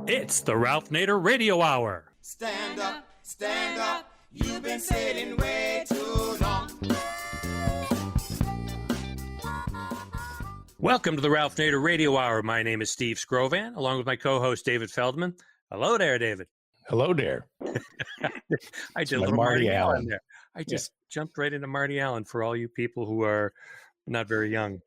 It's the Ralph Nader Radio Hour. Stand up, you've been sitting way too long. Welcome to the Ralph Nader Radio Hour. My name is Steve Scrovan, along with my co-host David Feldman. Hello there, David. Hello there. I did a little Marty Allen there. I just jumped right into Marty Allen for all you people who are not very young.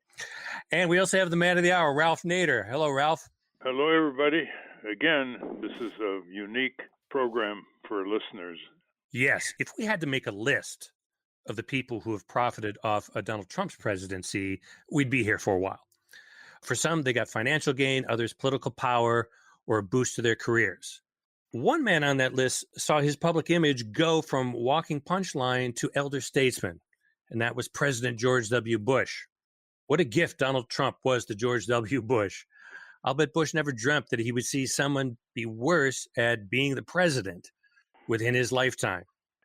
And we also have the man of the hour, Ralph Nader. Hello, Ralph. Hello, everybody. Again, this is a unique program for listeners. Yes, if we had to make a list of the people who have profited off Donald Trump's presidency, we'd be here for a while. For some, they got financial gain, others political power, or a boost to their careers. One man on that list saw his public image go from walking punchline to elder statesman, and that was President George W. Bush. What a gift Donald Trump was to George W. Bush. I'll bet Bush never dreamt that he would see someone be worse at being the president within his lifetime.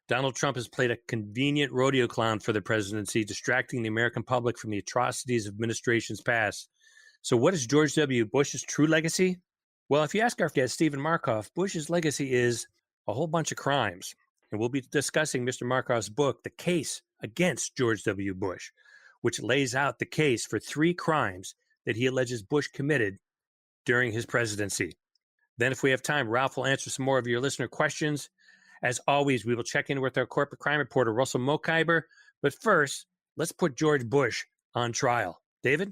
Donald Trump has played a convenient rodeo clown for the presidency, distracting the American public from the atrocities of administrations past. So what is George W. Bush's true legacy? Well, if you ask our guest, Stephen Markoff, Bush's legacy is a whole bunch of crimes. And we'll be discussing Mr. Markoff's book, The Case Against George W. Bush, which lays out the case for 3 crimes that he alleges Bush committed during his presidency. Then, if we have time, Ralph will answer some more of your listener questions. As always, we will check in with our corporate crime reporter, Russell Mokhiber. But first, let's put George Bush on trial. David?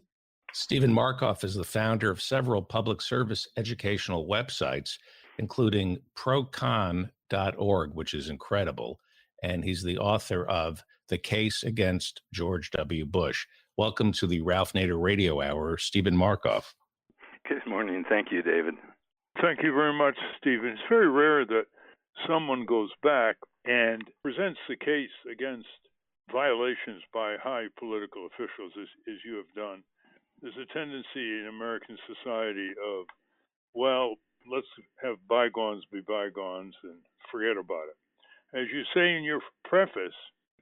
Stephen Markoff is the founder of several public service educational websites, including procon.org, which is incredible. And he's the author of The Case Against George W. Bush. Welcome to the Ralph Nader Radio Hour, Stephen Markoff. Good morning. Thank you, David. Thank you very much, Stephen. It's very rare that someone goes back and presents the case against violations by high political officials, as you have done. There's a tendency in American society of, well, let's have bygones be bygones and forget about it. As you say in your preface,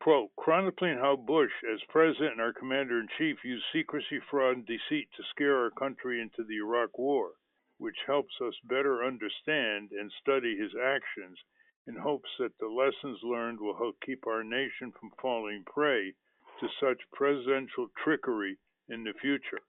quote, chronicling how Bush, as president and our commander-in-chief, used secrecy, fraud, and deceit to scare our country into the Iraq War, which helps us better understand and study his actions in hopes that the lessons learned will help keep our nation from falling prey to such presidential trickery in the future,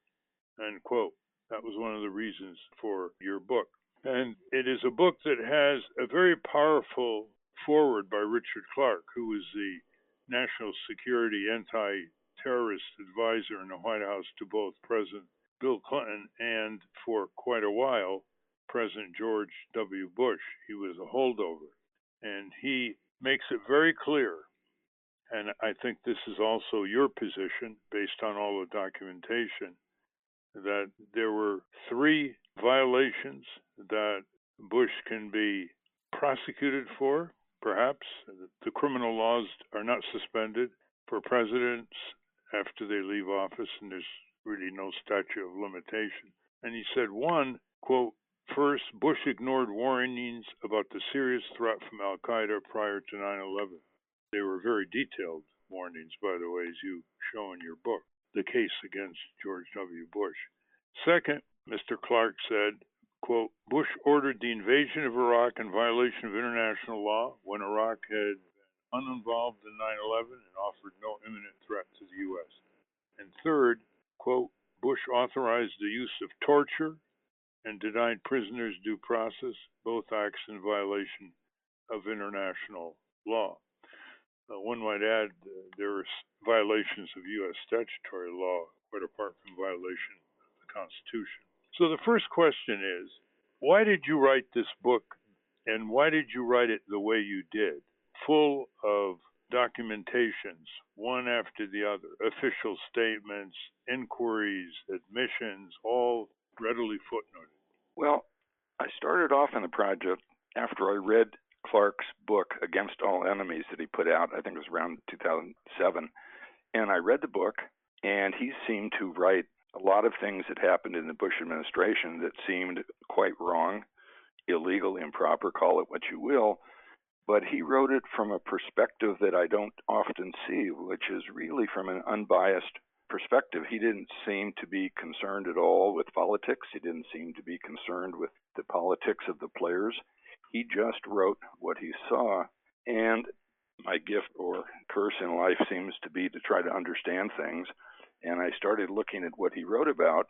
end quote. That was one of the reasons for your book. And it is a book that has a very powerful foreword by Richard Clarke, who was the National Security Anti-Terrorist Advisor in the White House to both President Bill Clinton and, for quite a while, President George W. Bush. He was a holdover. And he makes it very clear, and I think this is also your position based on all the documentation, that there were 3 violations that Bush can be prosecuted for, perhaps. The criminal laws are not suspended for presidents after they leave office, and there's really no statute of limitation. And he said, 1, quote, first, Bush ignored warnings about the serious threat from al-Qaeda prior to 9/11. They were very detailed warnings, by the way, as you show in your book, The Case Against George W. Bush. Second, Mr. Clarke said, quote, Bush ordered the invasion of Iraq in violation of international law when Iraq had been uninvolved in 9/11 and offered no imminent threat to the U.S. And third, quote, Bush authorized the use of torture and denied prisoners due process, both acts in violation of international law. One might add there are violations of U.S. statutory law, quite apart from violation of the Constitution. So the first question is, why did you write this book, and why did you write it the way you did, full of documentations, one after the other, official statements, inquiries, admissions, all readily footnoted? Well, I started off in the project after I read Clarke's book, Against All Enemies, that he put out, I think it was around 2007. And I read the book, and he seemed to write a lot of things that happened in the Bush administration that seemed quite wrong, illegal, improper, call it what you will. But he wrote it from a perspective that I don't often see, which is really from an unbiased perspective, he didn't seem to be concerned at all with politics. He didn't seem to be concerned with the politics of the players. He just wrote what he saw. And my gift or curse in life seems to be to try to understand things. And I started looking at what he wrote about,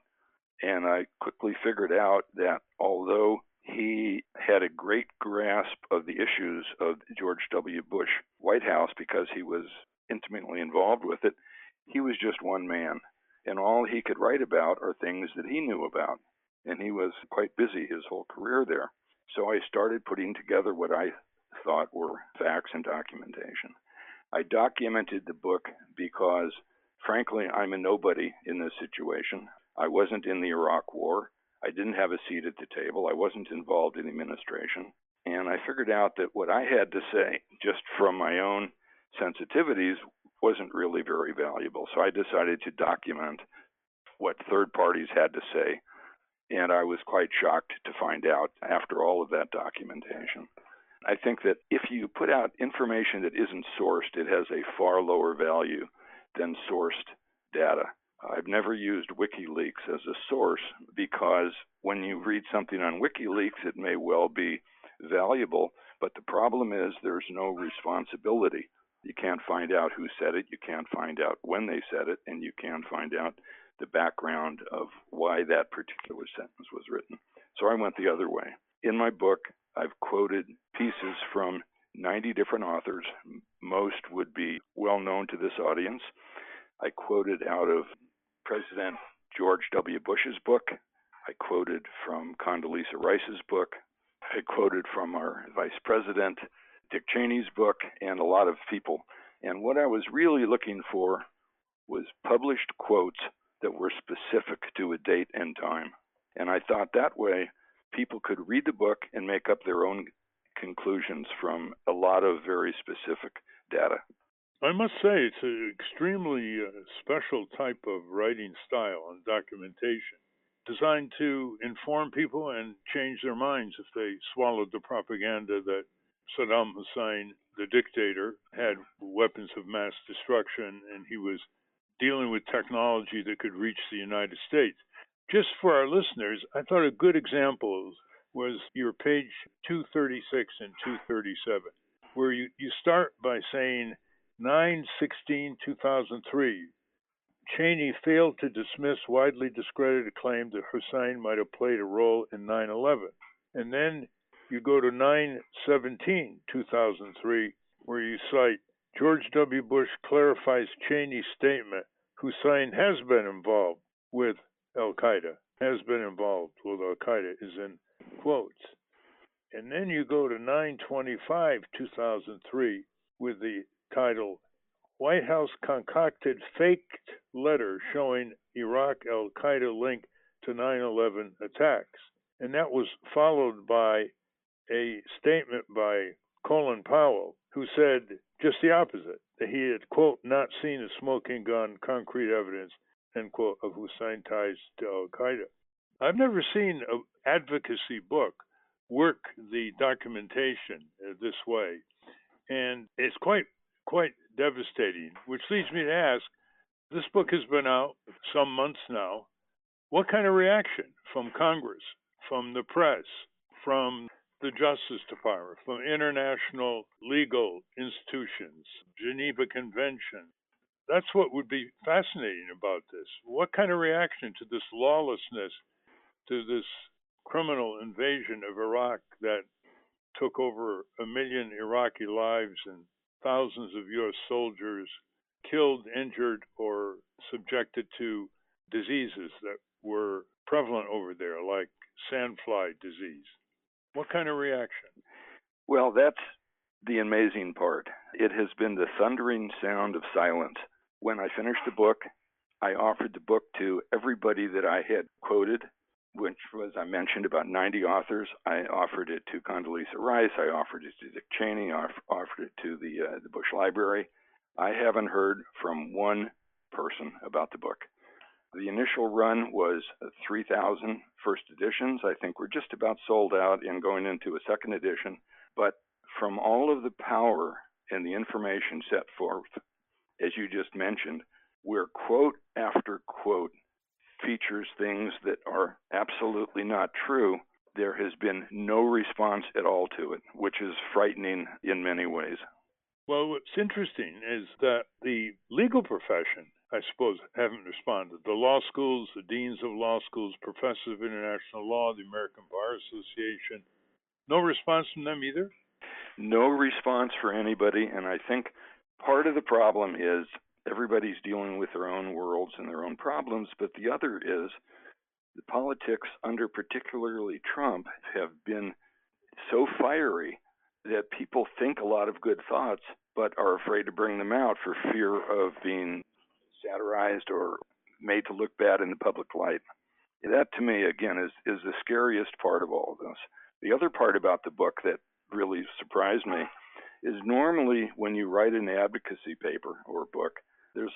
and I quickly figured out that although he had a great grasp of the issues of George W. Bush White House because he was intimately involved with it, he was just one man. And all he could write about are things that he knew about. And he was quite busy his whole career there. So I started putting together what I thought were facts and documentation. I documented the book because, frankly, I'm a nobody in this situation. I wasn't in the Iraq War. I didn't have a seat at the table. I wasn't involved in the administration. And I figured out that what I had to say, just from my own sensitivities, wasn't really very valuable. So I decided to document what third parties had to say. And I was quite shocked to find out after all of that documentation. I think that if you put out information that isn't sourced, it has a far lower value than sourced data. I've never used WikiLeaks as a source because when you read something on WikiLeaks, it may well be valuable, but the problem is there's no responsibility. You can't find out who said it, you can't find out when they said it, and you can't find out the background of why that particular sentence was written. So I went the other way. In my book, I've quoted pieces from 90 different authors. Most would be well known to this audience. I quoted out of President George W. Bush's book. I quoted from Condoleezza Rice's book. I quoted from our Vice President, Dick Cheney's book, and a lot of people. And what I was really looking for was published quotes that were specific to a date and time. And I thought that way people could read the book and make up their own conclusions from a lot of very specific data. I must say it's an extremely special type of writing style and documentation, designed to inform people and change their minds if they swallowed the propaganda that Saddam Hussein, the dictator, had weapons of mass destruction and he was dealing with technology that could reach the United States. Just for our listeners, I thought a good example was your page 236 and 237, where you start by saying 9/16/2003, Cheney failed to dismiss widely discredited claim that Hussein might have played a role in 9/11. And then you go to 9/17/2003, where you cite George W. Bush clarifies Cheney's statement, Hussein has been involved with Al-Qaeda, is in quotes. And then you go to 9/25/2003 with the title, White House concocted faked letter showing Iraq Al-Qaeda link to 9/11 attacks. And that was followed by a statement by Colin Powell, who said just the opposite, that he had, quote, not seen a smoking gun, concrete evidence, end quote, of Hussein ties to Al-Qaeda. I've never seen an advocacy book work the documentation this way, and it's quite devastating, which leads me to ask, this book has been out some months now. What kind of reaction from Congress, from the press, from the Justice Department, from international legal institutions, Geneva Convention? That's what would be fascinating about this. What kind of reaction to this lawlessness, to this criminal invasion of Iraq that took over 1 million Iraqi lives and thousands of U.S. soldiers killed, injured, or subjected to diseases that were prevalent over there, like sandfly disease? What kind of reaction? Well, that's the amazing part. It has been the thundering sound of silence. When I finished the book, I offered the book to everybody that I had quoted, which was, I mentioned, about 90 authors. I offered it to Condoleezza Rice. I offered it to Dick Cheney. I offered it to the Bush Library. I haven't heard from one person about the book. The initial run was 3,000 first editions. I think we're just about sold out and going into a second edition. But from all of the power and the information set forth, as you just mentioned, where quote after quote features things that are absolutely not true, there has been no response at all to it, which is frightening in many ways. Well, what's interesting is that the legal profession, I suppose, haven't responded. The law schools, the deans of law schools, professors of international law, the American Bar Association, no response from them either? No response for anybody, and I think part of the problem is everybody's dealing with their own worlds and their own problems, but the other is the politics under particularly Trump have been so fiery that people think a lot of good thoughts but are afraid to bring them out for fear of being satirized or made to look bad in the public light. That, to me, again, is the scariest part of all of this. The other part about the book that really surprised me is normally when you write an advocacy paper or book, there's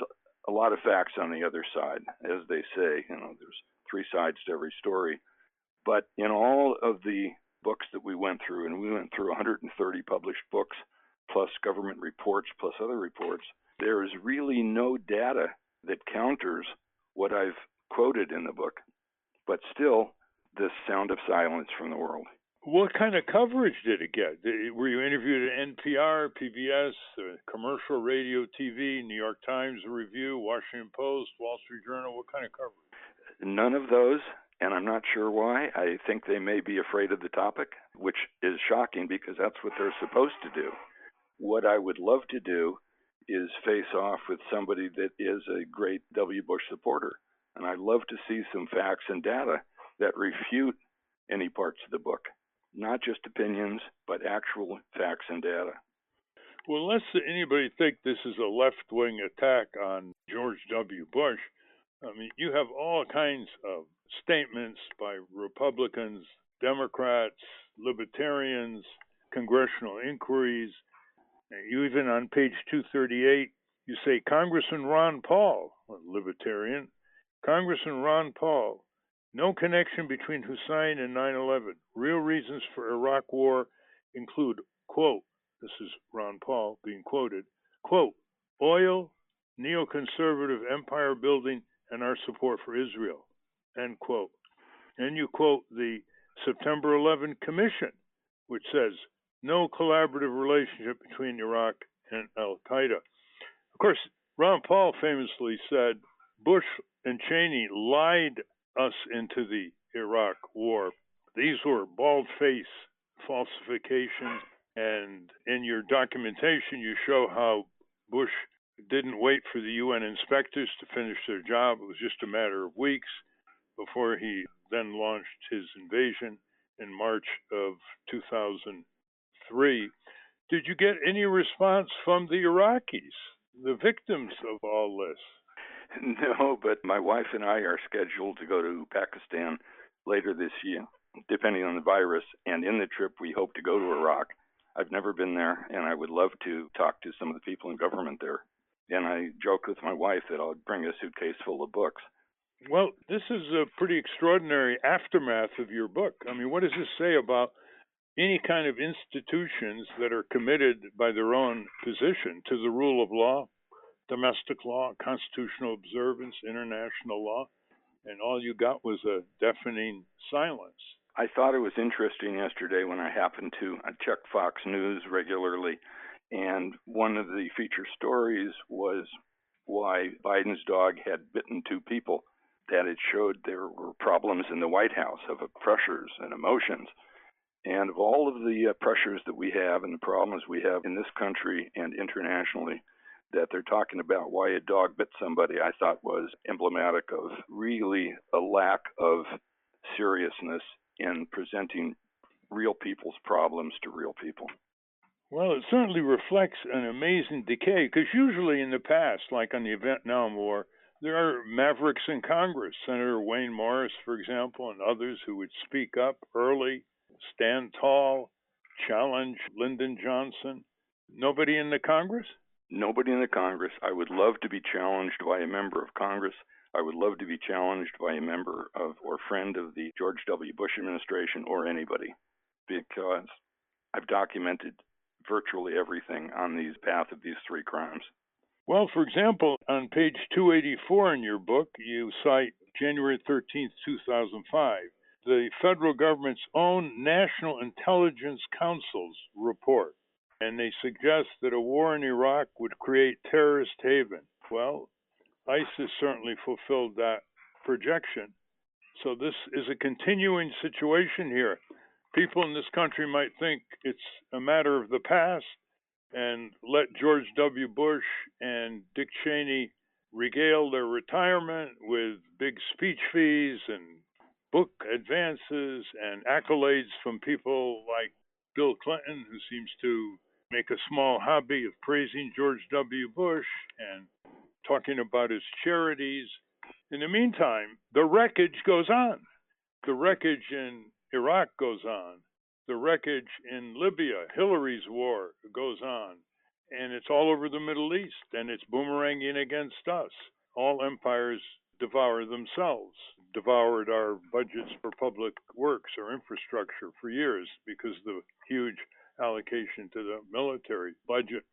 a lot of facts on the other side. As they say, there's three sides to every story. But in all of the books that we went through, and we went through 130 published books, plus government reports, plus other reports, there is really no data that counters what I've quoted in the book. But still, this sound of silence from the world. What kind of coverage did it get? Were you interviewed at NPR, PBS, commercial radio, TV, New York Times Review, Washington Post, Wall Street Journal? What kind of coverage? None of those, and I'm not sure why. I think they may be afraid of the topic, which is shocking because that's what they're supposed to do. What I would love to do is face off with somebody that is a great W. Bush supporter. And I'd love to see some facts and data that refute any parts of the book. Not just opinions, but actual facts and data. Well, lest anybody think this is a left-wing attack on George W. Bush, I mean, you have all kinds of statements by Republicans, Democrats, Libertarians, congressional inquiries. You even on page 238, you say Congressman Ron Paul, a Libertarian, Congressman Ron Paul, no connection between Hussein and 9/11. Real reasons for Iraq war include, quote, this is Ron Paul being quoted, quote, oil, neoconservative empire building, and our support for Israel, end quote. And you quote the September 11 Commission, which says no collaborative relationship between Iraq and al-Qaeda. Of course, Ron Paul famously said Bush and Cheney lied us into the Iraq war. These were bald-faced falsifications, and in your documentation, you show how Bush didn't wait for the UN inspectors to finish their job. It was just a matter of weeks before he then launched his invasion in March of 2003. Did you get any response from the Iraqis, the victims of all this? No, but my wife and I are scheduled to go to Pakistan later this year, depending on the virus. And in the trip, we hope to go to Iraq. I've never been there, and I would love to talk to some of the people in government there. And I joke with my wife that I'll bring a suitcase full of books. Well, this is a pretty extraordinary aftermath of your book. I mean, what does this say about any kind of institutions that are committed by their own position to the rule of law, domestic law, constitutional observance, international law, and all you got was a deafening silence? I thought it was interesting yesterday when I happened to check Fox News regularly, and one of the feature stories was why Biden's dog had bitten two people, that it showed there were problems in the White House of pressures and emotions. And of all of the pressures that we have and the problems we have in this country and internationally, that they're talking about why a dog bit somebody, I thought was emblematic of really a lack of seriousness in presenting real people's problems to real people. Well, it certainly reflects an amazing decay, because usually in the past, like on the Vietnam War, there are mavericks in Congress, Senator Wayne Morris, for example, and others who would speak up early, stand tall, challenge Lyndon Johnson. Nobody in the Congress? Nobody in the Congress. I would love to be challenged by a member of Congress. I would love to be challenged by a member of or friend of the George W. Bush administration or anybody, because I've documented virtually everything on the path of these three crimes. Well, for example, on page 284 in your book, you cite January 13th, 2005, the federal government's own National Intelligence Council's report. And they suggest that a war in Iraq would create terrorist haven. Well, ISIS certainly fulfilled that projection. So this is a continuing situation here. People in this country might think it's a matter of the past and let George W. Bush and Dick Cheney regale their retirement with big speech fees and book advances and accolades from people like Bill Clinton, who seems to make a small hobby of praising George W. Bush and talking about his charities. In the meantime, the wreckage goes on. The wreckage in Iraq goes on. The wreckage in Libya, Hillary's war, goes on. And it's all over the Middle East, and it's boomeranging against us. All empires devour themselves, devoured our budgets for public works or infrastructure for years because of the huge allocation to the military budget.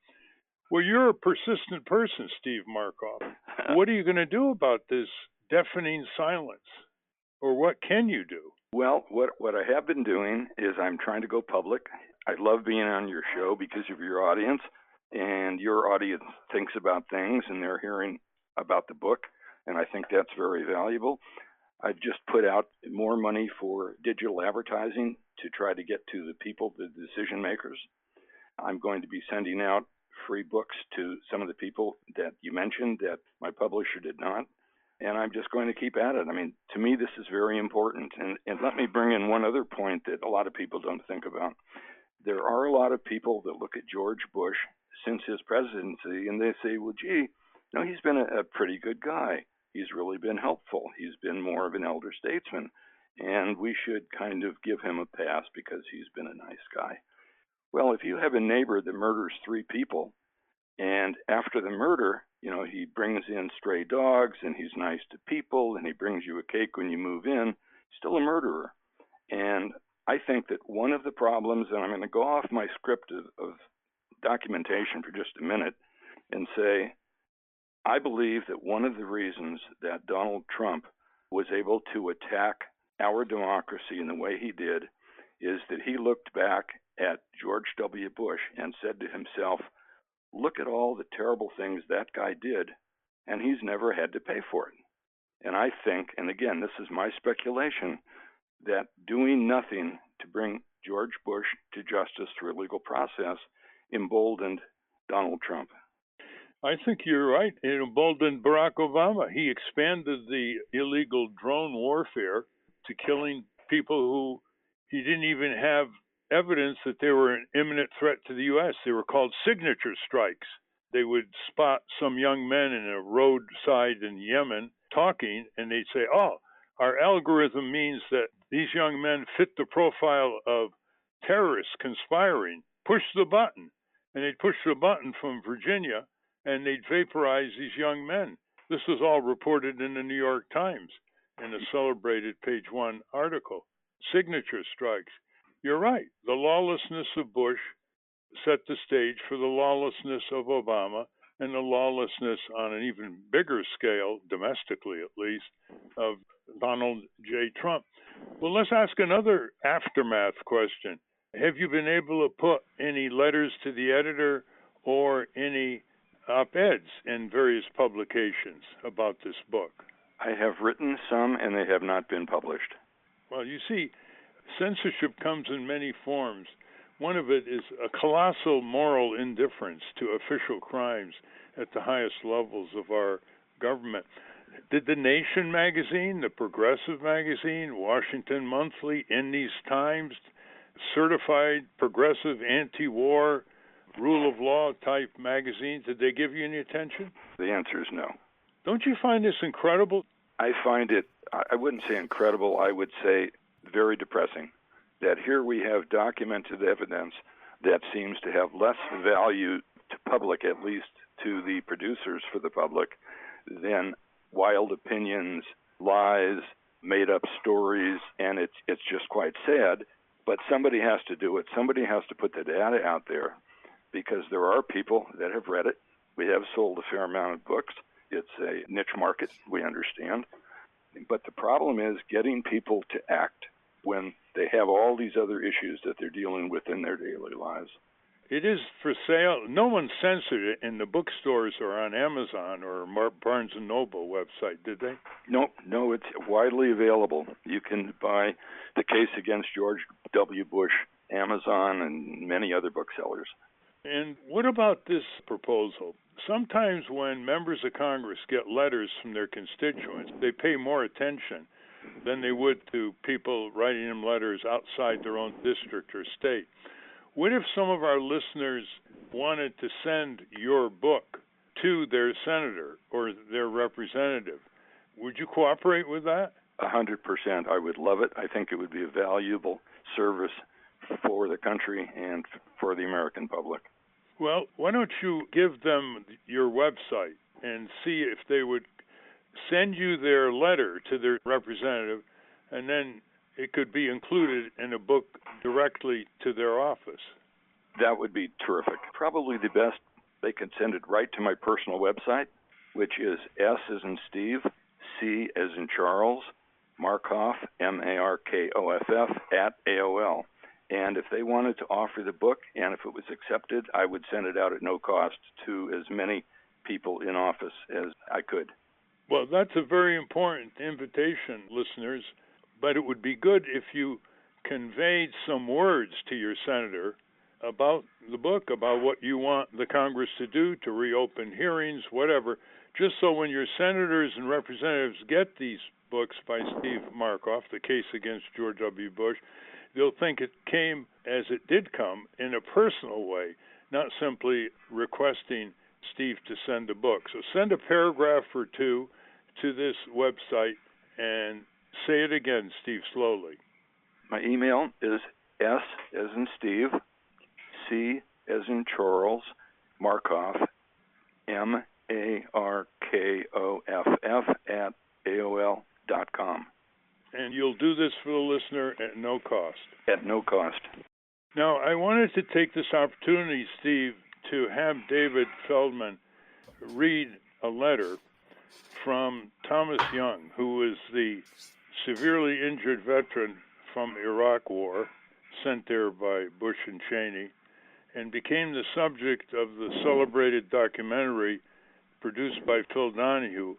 Well, you're a persistent person, Steve Markoff. What are you going to do about this deafening silence? Or what can you do? Well, what I have been doing is I'm trying to go public. I love being on your show because of your audience, and your audience thinks about things, and they're hearing about the book, and I think that's very valuable. I've just put out more money for digital advertising to try to get to the people, the decision makers. I'm going to be sending out free books to some of the people that you mentioned that my publisher did not. And I'm just going to keep at it. I mean, to me, this is very important. And let me bring in one other point that a lot of people don't think about. There are a lot of people that look at George Bush since his presidency, and they say, well, gee, no, he's been a pretty good guy. He's really been helpful. He's been more of an elder statesman. And we should kind of give him a pass because he's been a nice guy. Well, if you have a neighbor that murders 3 people, and after the murder, he brings in stray dogs and he's nice to people and he brings you a cake when you move in, still a murderer. And I think that one of the problems, and I'm going to go off my script of documentation for just a minute and say, I believe that one of the reasons that Donald Trump was able to attack our democracy in the way he did is that he looked back at George W. Bush and said to himself, look at all the terrible things that guy did, and he's never had to pay for it. And I think, and again, this is my speculation, that doing nothing to bring George Bush to justice through a legal process emboldened Donald Trump. I think you're right. It emboldened Barack Obama. He expanded the illegal drone warfare to killing people who he didn't even have evidence that they were an imminent threat to the U.S. They were called signature strikes. They would spot some young men in a roadside in Yemen talking, and they'd say, oh, our algorithm means that these young men fit the profile of terrorists conspiring. Push the button. And they'd push the button from Virginia, and they'd vaporize these young men. This was all reported in the New York Times in a celebrated page 1 article. Signature strikes. You're right. The lawlessness of Bush set the stage for the lawlessness of Obama and the lawlessness on an even bigger scale, domestically at least, of Donald J. Trump. Well, let's ask another aftermath question. Have you been able to put any letters to the editor or any op-eds in various publications about this book? I have written some, and they have not been published. Well, you see, censorship comes in many forms. One of it is a colossal moral indifference to official crimes at the highest levels of our government. Did The Nation magazine, the Progressive magazine, Washington Monthly, In These Times, certified progressive anti-war, rule of law type magazines, did they give you any attention? The answer is no. Don't you find this incredible? I find it, I wouldn't say incredible, I would say very depressing, that here we have documented evidence that seems to have less value to public, at least to the producers for the public, than wild opinions, lies, made-up stories, and it's just quite sad. But somebody has to do it. Somebody has to put the data out there, because there are people that have read it, We have sold a fair amount of books. It's a niche market, we understand. But the problem is getting people to act when they have all these other issues that they're dealing with in their daily lives. It is for sale. No one censored it in the bookstores or on Amazon or Barnes & Noble website, did they? No, it's widely available. You can buy The Case Against George W. Bush, Amazon, and many other booksellers. And what about this proposal? Sometimes when members of Congress get letters from their constituents, they pay more attention than they would to people writing them letters outside their own district or state. What if some of our listeners wanted to send your book to their senator or their representative? Would you cooperate with that? 100%. I would love it. I think it would be a valuable service for the country and for the American public. Well, why don't you give them your website and see if they would send you their letter to their representative, and then it could be included in a book directly to their office. That would be terrific. Probably the best, they can send it right to my personal website, which is S as in Steve, C as in Charles, Markoff, Markoff, at AOL. And if they wanted to offer the book, and if it was accepted, I would send it out at no cost to as many people in office as I could. Well, that's a very important invitation, listeners, but it would be good if you conveyed some words to your senator about the book, about what you want the Congress to do, to reopen hearings, whatever, just so when your senators and representatives get these books by Steve Markoff, The Case Against George W. Bush, they'll think it came as it did come in a personal way, not simply requesting Steve to send a book. So send a paragraph or two to this website and say it again, Steve, slowly. My email is S as in Steve, C as in Charles, Markoff, Markoff at AOL.com. And you'll do this for the listener at no cost. At no cost. Now, I wanted to take this opportunity, Steve, to have David Feldman read a letter from Tomas Young, who was the severely injured veteran from Iraq War, sent there by Bush and Cheney, and became the subject of the celebrated documentary produced by Phil Donahue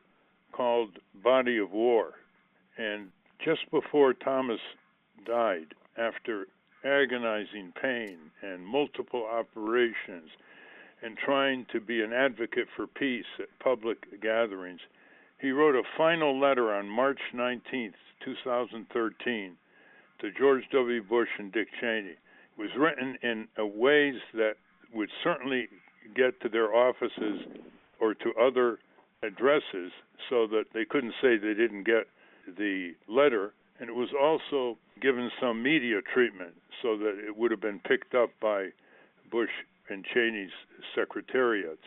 called Body of War. And just before Thomas died, after agonizing pain and multiple operations and trying to be an advocate for peace at public gatherings, he wrote a final letter on March 19th, 2013, to George W. Bush and Dick Cheney. It was written in ways that would certainly get to their offices or to other addresses so that they couldn't say they didn't get the letter. And it was also given some media treatment so that it would have been picked up by Bush and Cheney's secretariats.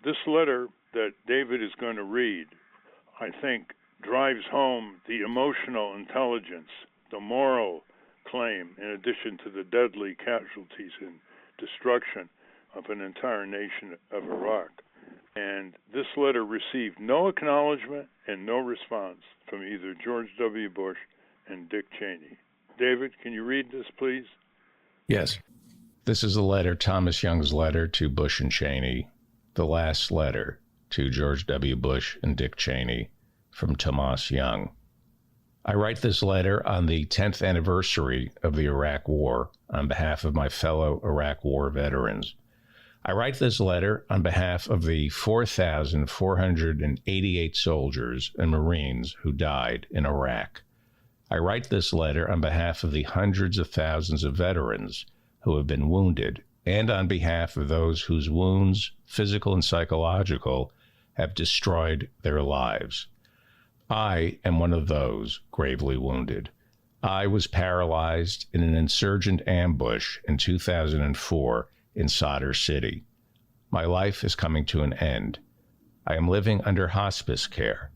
This letter that David is going to read, I think, drives home the emotional intelligence, the moral claim, in addition to the deadly casualties and destruction of an entire nation of Iraq. And this letter received no acknowledgement and no response from either George W. Bush and Dick Cheney. David, can you read this, please? Yes. This is a letter, Tomas Young's letter to Bush and Cheney, the last letter to George W. Bush and Dick Cheney from Tomas Young. I write this letter on the 10th anniversary of the Iraq War on behalf of my fellow Iraq War veterans. I write this letter on behalf of the 4,488 soldiers and Marines who died in Iraq. I write this letter on behalf of the hundreds of thousands of veterans who have been wounded and on behalf of those whose wounds, physical and psychological, have destroyed their lives. I am one of those gravely wounded. I was paralyzed in an insurgent ambush in 2004 in Sadr City. My life is coming to an end. I am living under hospice care.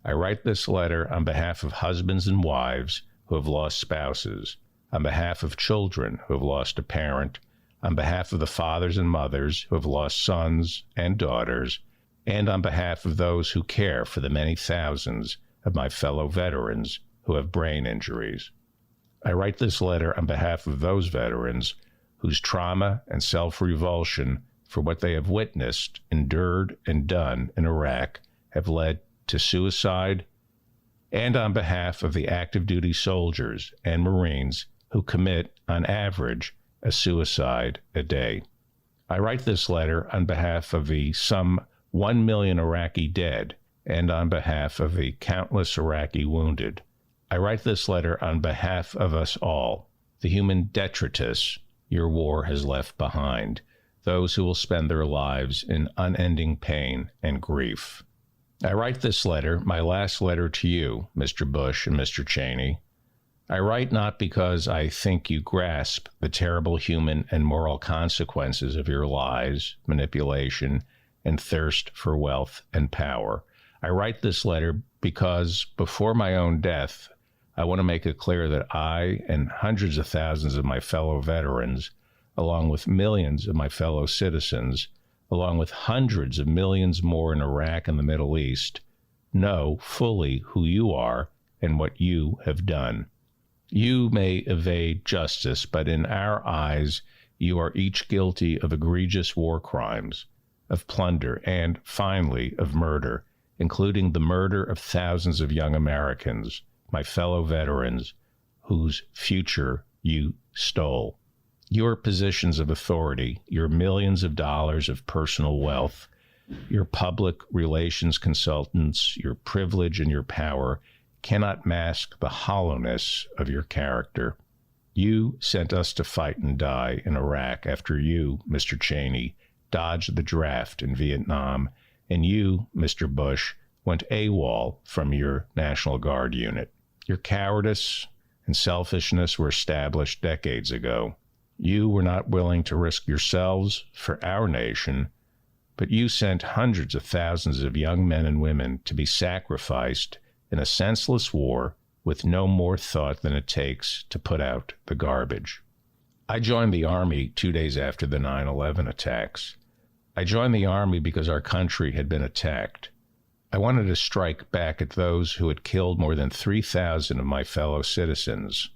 I write this letter on behalf of husbands and wives who have lost spouses, on behalf of children who have lost a parent, on behalf of the fathers and mothers who have lost sons and daughters, and on behalf of those who care for the many thousands of my fellow veterans who have brain injuries. I write this letter on behalf of those veterans whose trauma and self-revulsion for what they have witnessed, endured, and done in Iraq have led to suicide, and on behalf of the active duty soldiers and Marines who commit, on average, a suicide a day. I write this letter on behalf of the some 1 million Iraqi dead and on behalf of the countless Iraqi wounded. I write this letter on behalf of us all, the human detritus your war has left behind, those who will spend their lives in unending pain and grief. I write this letter, my last letter to you, Mr. Bush and Mr. Cheney. I write not because I think you grasp the terrible human and moral consequences of your lies, manipulation, and thirst for wealth and power. I write this letter because before my own death, I want to make it clear that I and hundreds of thousands of my fellow veterans, along with millions of my fellow citizens, along with hundreds of millions more in Iraq and the Middle East, know fully who you are and what you have done. You may evade justice, but in our eyes, you are each guilty of egregious war crimes, of plunder, and, finally, of murder, including the murder of thousands of young Americans, my fellow veterans, whose future you stole. Your positions of authority, your millions of dollars of personal wealth, your public relations consultants, your privilege and your power cannot mask the hollowness of your character. You sent us to fight and die in Iraq after you, Mr. Cheney, dodged the draft in Vietnam, and you, Mr. Bush, went AWOL from your National Guard unit. Your cowardice and selfishness were established decades ago. You were not willing to risk yourselves for our nation, but you sent hundreds of thousands of young men and women to be sacrificed in a senseless war with no more thought than it takes to put out the garbage. I joined the Army 2 days after the 9/11 attacks. I joined the Army because our country had been attacked. I wanted to strike back at those who had killed more than 3,000 of my fellow citizens.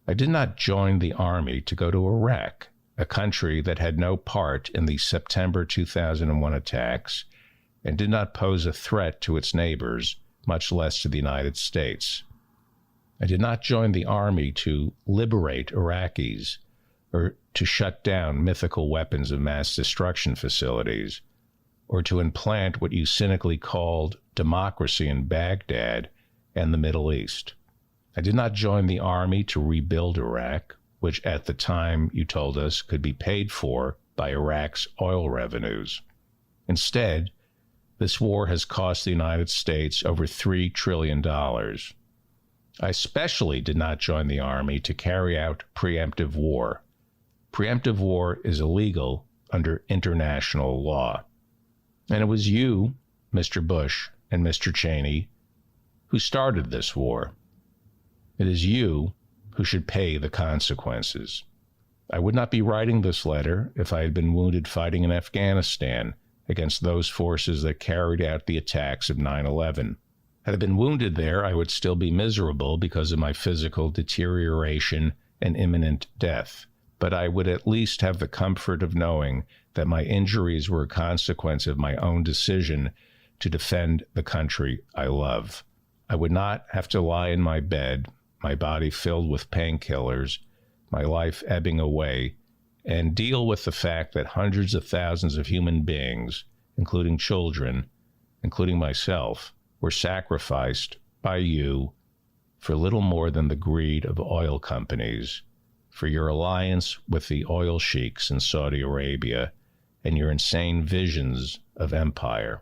I did not join the Army to go to Iraq, a country that had no part in the September 2001 attacks and did not pose a threat to its neighbors, much less to the United States. I did not join the Army to liberate Iraqis or to shut down mythical weapons of mass destruction facilities, or to implant what you cynically called democracy in Baghdad and the Middle East. I did not join the Army to rebuild Iraq, which at the time you told us could be paid for by Iraq's oil revenues. Instead, this war has cost the United States over $3 trillion. I especially did not join the Army to carry out preemptive war. Preemptive war is illegal under international law. And it was you, Mr. Bush and Mr. Cheney, who started this war. It is you who should pay the consequences. I would not be writing this letter if I had been wounded fighting in Afghanistan against those forces that carried out the attacks of 9/11. Had I been wounded there, I would still be miserable because of my physical deterioration and imminent death. But I would at least have the comfort of knowing that my injuries were a consequence of my own decision to defend the country I love. I would not have to lie in my bed, my body filled with painkillers, my life ebbing away, and deal with the fact that hundreds of thousands of human beings, including children, including myself, were sacrificed by you for little more than the greed of oil companies, for your alliance with the oil sheiks in Saudi Arabia, and your insane visions of empire.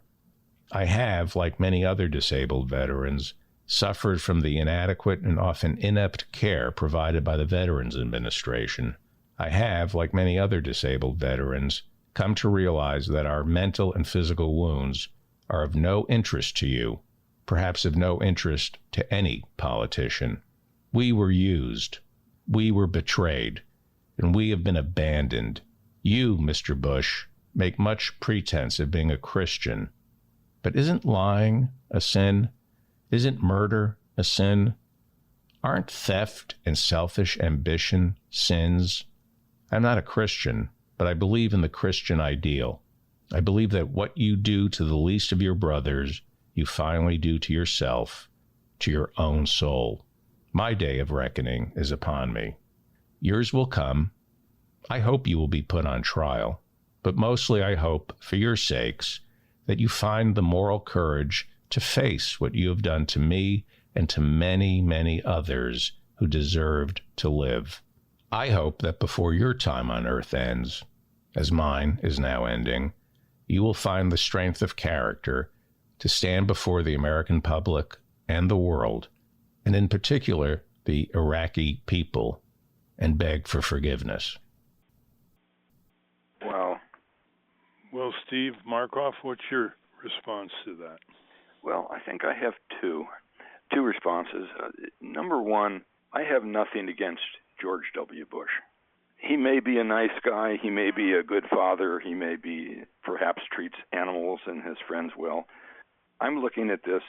I have, like many other disabled veterans, suffered from the inadequate and often inept care provided by the Veterans Administration. I have, like many other disabled veterans, come to realize that our mental and physical wounds are of no interest to you, perhaps of no interest to any politician. We were used, we were betrayed, and we have been abandoned. You, Mr. Bush, make much pretense of being a Christian. But isn't lying a sin? Isn't murder a sin? Aren't theft and selfish ambition sins? I'm not a Christian, but I believe in the Christian ideal. I believe that what you do to the least of your brothers, you finally do to yourself, to your own soul. My day of reckoning is upon me. Yours will come. I hope you will be put on trial, but mostly I hope, for your sakes, that you find the moral courage to face what you have done to me and to many, many others who deserved to live. I hope that before your time on earth ends, as mine is now ending, you will find the strength of character to stand before the American public and the world, and in particular the Iraqi people, and beg for forgiveness. Wow. Well, Steve Markoff, what's your response to that? Well, I think I have two responses. Number one, I have nothing against George W. Bush. He may be a nice guy. He may be a good father. He may be, perhaps treats animals and his friends well. I'm looking at this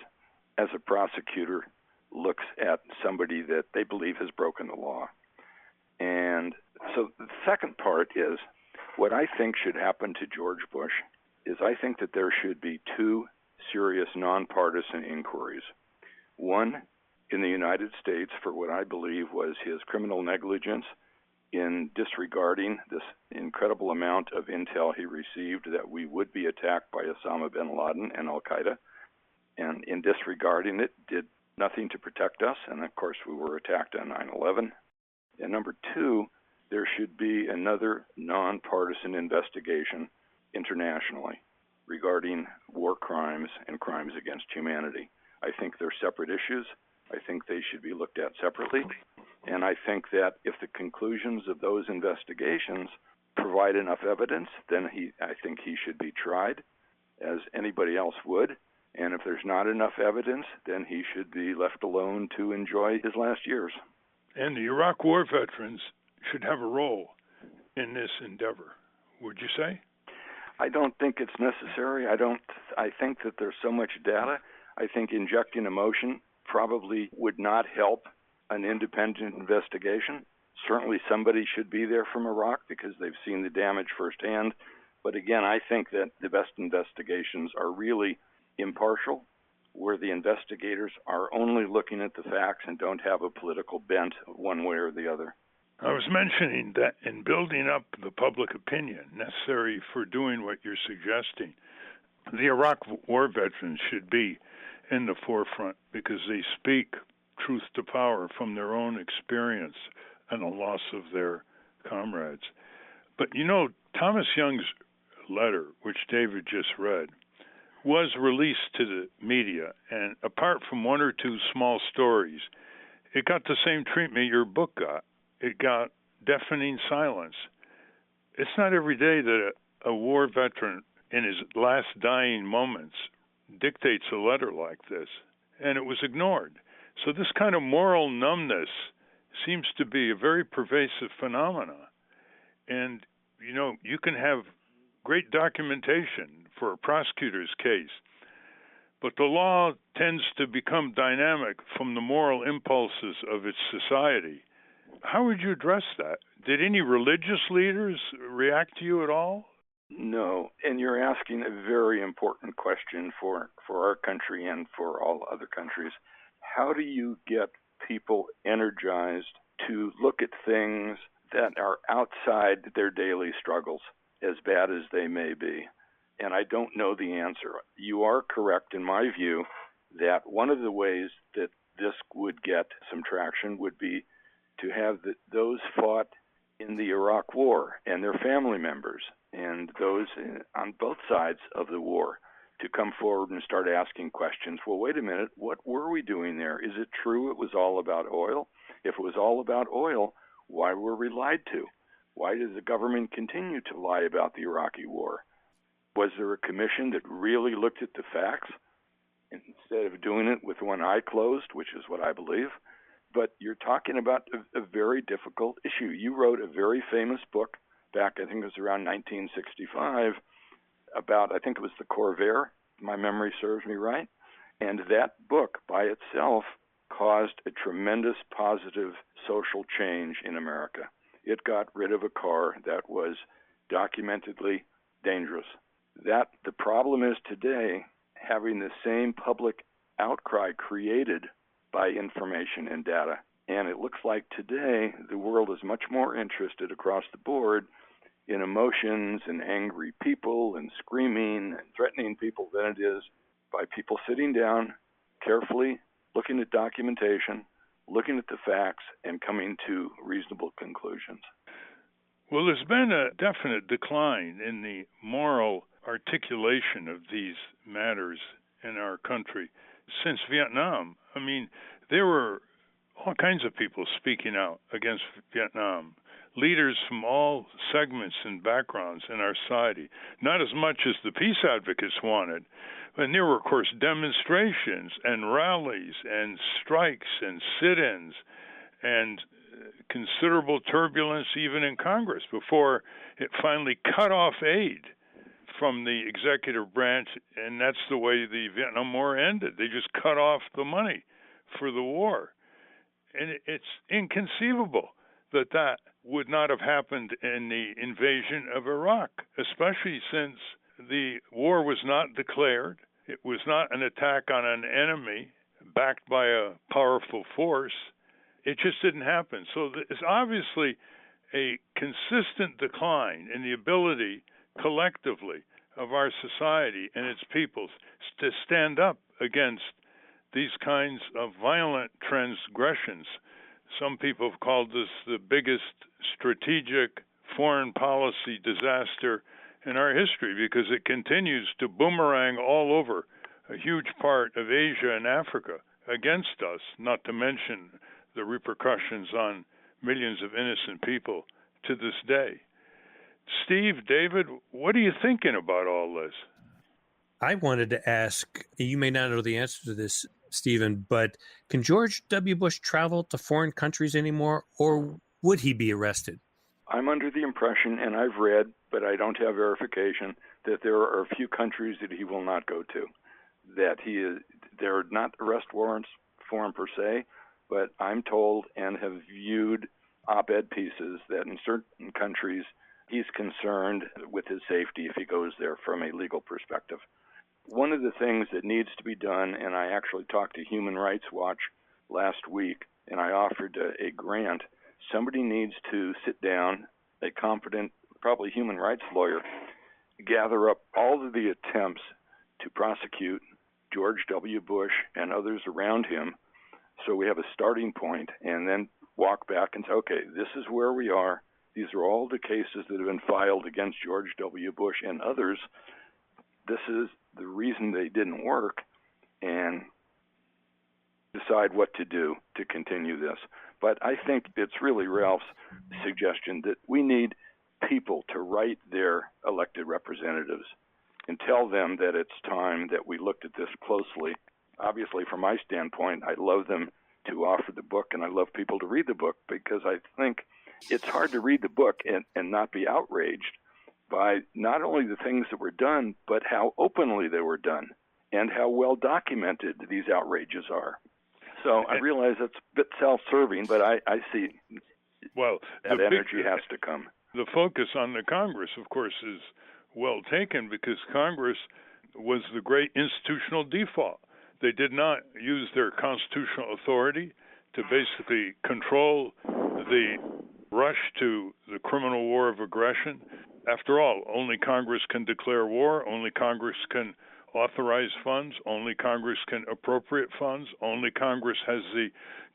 as a prosecutor looks at somebody that they believe has broken the law. And so the second part is what I think should happen to George Bush is I think that there should be two serious nonpartisan inquiries. One in the United States for what I believe was his criminal negligence in disregarding this incredible amount of intel he received that we would be attacked by Osama bin Laden and Al-Qaeda, and in disregarding it did nothing to protect us, and of course we were attacked on 9/11. And number two, there should be another nonpartisan investigation internationally regarding war crimes and crimes against humanity. I think they're separate issues. I think they should be looked at separately. And I think that if the conclusions of those investigations provide enough evidence, then I think he should be tried as anybody else would. And if there's not enough evidence, then he should be left alone to enjoy his last years. And the Iraq War veterans should have a role in this endeavor, would you say? I don't think it's necessary. I think that there's so much data. I think injecting emotion probably would not help an independent investigation. Certainly somebody should be there from Iraq because they've seen the damage firsthand. But again, I think that the best investigations are really impartial, where the investigators are only looking at the facts and don't have a political bent one way or the other. I was mentioning that in building up the public opinion necessary for doing what you're suggesting, the Iraq war veterans should be in the forefront because they speak truth to power from their own experience and the loss of their comrades. But you know, Tomas Young's letter, which David just read, was released to the media, and apart from one or two small stories, it got the same treatment your book got. It got deafening silence. It's not every day that a war veteran in his last dying moments dictates a letter like this, and it was ignored. So this kind of moral numbness seems to be a very pervasive phenomenon. And, you know, you can have great documentation for a prosecutor's case, but the law tends to become dynamic from the moral impulses of its society. How would you address that? Did any religious leaders react to you at all? No, and you're asking a very important question for our country and for all other countries. How do you get people energized to look at things that are outside their daily struggles, as bad as they may be? And I don't know the answer. You are correct in my view that one of the ways that this would get some traction would be to have those fought in the Iraq War and their family members and those on both sides of the war to come forward and start asking questions. Well, wait a minute, what were we doing there? Is it true it was all about oil? If it was all about oil, why were we lied to? Why did the government continue to lie about the Iraqi war? Was there a commission that really looked at the facts instead of doing it with one eye closed, which is what I believe? But you're talking about a very difficult issue. You wrote a very famous book back, I think it was around 1965, about, I think it was the Corvair, if my memory serves me right. And that book by itself caused a tremendous positive social change in America. It got rid of a car that was documentedly dangerous. That the problem is today having the same public outcry created by information and data. And it looks like today the world is much more interested across the board in emotions and angry people and screaming and threatening people than it is by people sitting down carefully, looking at documentation, looking at the facts, and coming to reasonable conclusions. Well, there's been a definite decline in the moral articulation of these matters in our country since Vietnam. I mean, there were all kinds of people speaking out against Vietnam, leaders from all segments and backgrounds in our society, not as much as the peace advocates wanted. And there were, of course, demonstrations and rallies and strikes and sit-ins and considerable turbulence even in Congress before it finally cut off aid from the executive branch, and that's the way the Vietnam War ended. They just cut off the money for the war. And it's inconceivable that that would not have happened in the invasion of Iraq, especially since the war was not declared. It was not an attack on an enemy backed by a powerful force. It just didn't happen. So there's obviously a consistent decline in the ability collectively of our society and its peoples to stand up against these kinds of violent transgressions. Some people have called this the biggest strategic foreign policy disaster in our history because it continues to boomerang all over a huge part of Asia and Africa against us, not to mention the repercussions on millions of innocent people to this day. Steve, David, what are you thinking about all this? I wanted to ask, you may not know the answer to this, Stephen, but can George W. Bush travel to foreign countries anymore, or would he be arrested? I'm under the impression, and I've read, but I don't have verification, that there are a few countries that he will not go to. That there are not arrest warrants for him per se, but I'm told and have viewed op-ed pieces that in certain countries he's concerned with his safety if he goes there from a legal perspective. One of the things that needs to be done, and I actually talked to Human Rights Watch last week, and I offered a grant. Somebody needs to sit down, a competent, probably human rights lawyer, gather up all of the attempts to prosecute George W. Bush and others around him so we have a starting point, and then walk back and say, okay, this is where we are. These are all the cases that have been filed against George W. Bush and others. This is the reason they didn't work, and decide what to do to continue this. But I think it's really Ralph's suggestion that we need people to write their elected representatives and tell them that it's time that we looked at this closely. Obviously, from my standpoint, I love them to offer the book, and I love people to read the book because I think it's hard to read the book and not be outraged by not only the things that were done, but how openly they were done and how well documented these outrages are. So I realize that's a bit self-serving, but I see that energy has to come. The focus on the Congress, of course, is well taken because Congress was the great institutional default. They did not use their constitutional authority to basically control the rush to the criminal war of aggression. After all, only Congress can declare war, only Congress can authorize funds, only Congress can appropriate funds, only Congress has the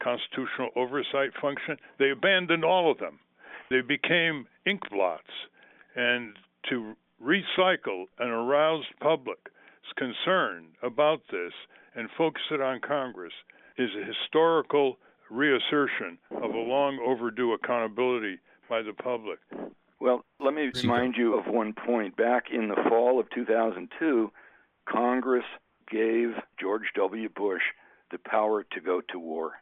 constitutional oversight function. They abandoned all of them. They became ink blots. And to recycle an aroused public's concern about this and focus it on Congress is a historical reassertion of a long overdue accountability by the public. Well, let me remind you of one point. Back in the fall of 2002, Congress gave George W. Bush the power to go to war.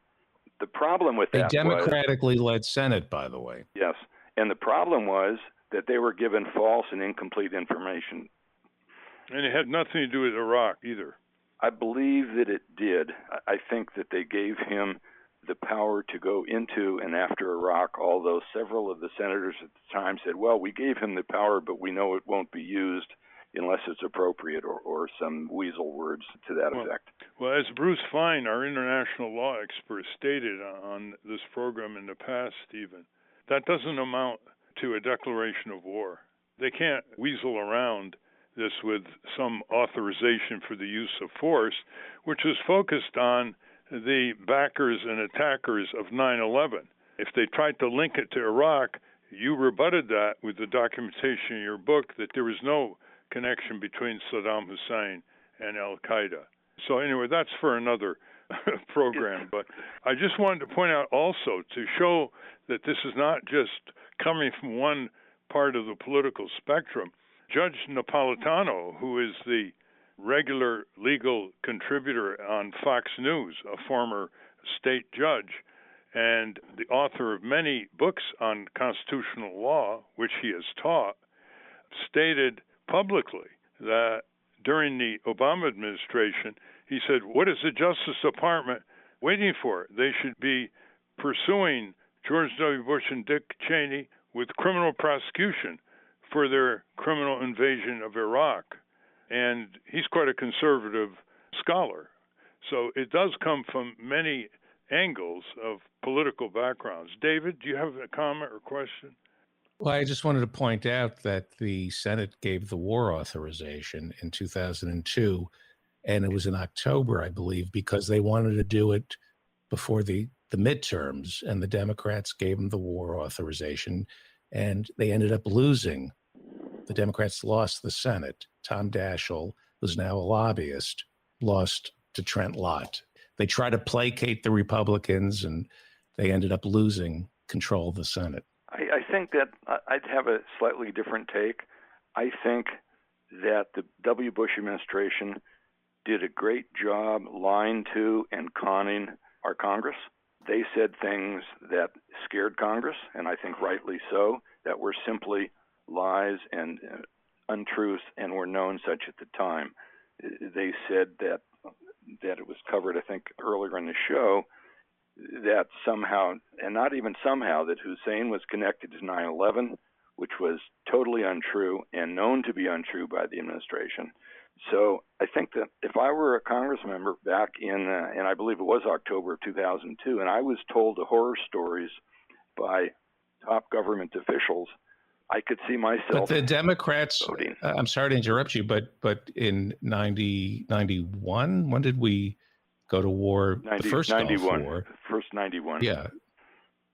The problem with that a democratically led Senate, by the way. Yes. And the problem was that they were given false and incomplete information. And it had nothing to do with Iraq either. I believe that it did. I think that they gave him the power to go into and after Iraq, although several of the senators at the time said, well, we gave him the power, but we know it won't be used unless it's appropriate, or some weasel words to that effect. Well, as Bruce Fine, our international law expert, stated on this program in the past, Stephen, that doesn't amount to a declaration of war. They can't weasel around this with some authorization for the use of force, which was focused on the backers and attackers of 9/11. If they tried to link it to Iraq, you rebutted that with the documentation in your book that there was no connection between Saddam Hussein and Al-Qaeda. So anyway, that's for another program. But I just wanted to point out also to show that this is not just coming from one part of the political spectrum. Judge Napolitano, who is the regular legal contributor on Fox News, a former state judge, and the author of many books on constitutional law, which he has taught, stated publicly that during the Obama administration, he said, what is the Justice Department waiting for? They should be pursuing George W. Bush and Dick Cheney with criminal prosecution for their criminal invasion of Iraq. And he's quite a conservative scholar. So it does come from many angles of political backgrounds. David, do you have a comment or question? Well, I just wanted to point out that the Senate gave the war authorization in 2002, and it was in October, I believe, because they wanted to do it before the midterms, and the Democrats gave them the war authorization, and they ended up losing. The Democrats lost the Senate. Tom Daschle, who's now a lobbyist, lost to Trent Lott. They tried to placate the Republicans, and they ended up losing control of the Senate. I think that I'd have a slightly different take. I think that the W. Bush administration did a great job lying to and conning our Congress. They said things that scared Congress, and I think rightly so, that were simply lies and untruths and were known such at the time. They said that it was covered, I think, earlier in the show, that somehow, and not even somehow, that Hussein was connected to 9/11, which was totally untrue and known to be untrue by the administration. So I think that if I were a Congress member back in, and I believe it was October of 2002, and I was told the horror stories by top government officials, I could see myself. But the Democrats, voting. I'm sorry to interrupt you, but in 91, when did we go to war? The first 91, Gulf War. First 91. Yeah.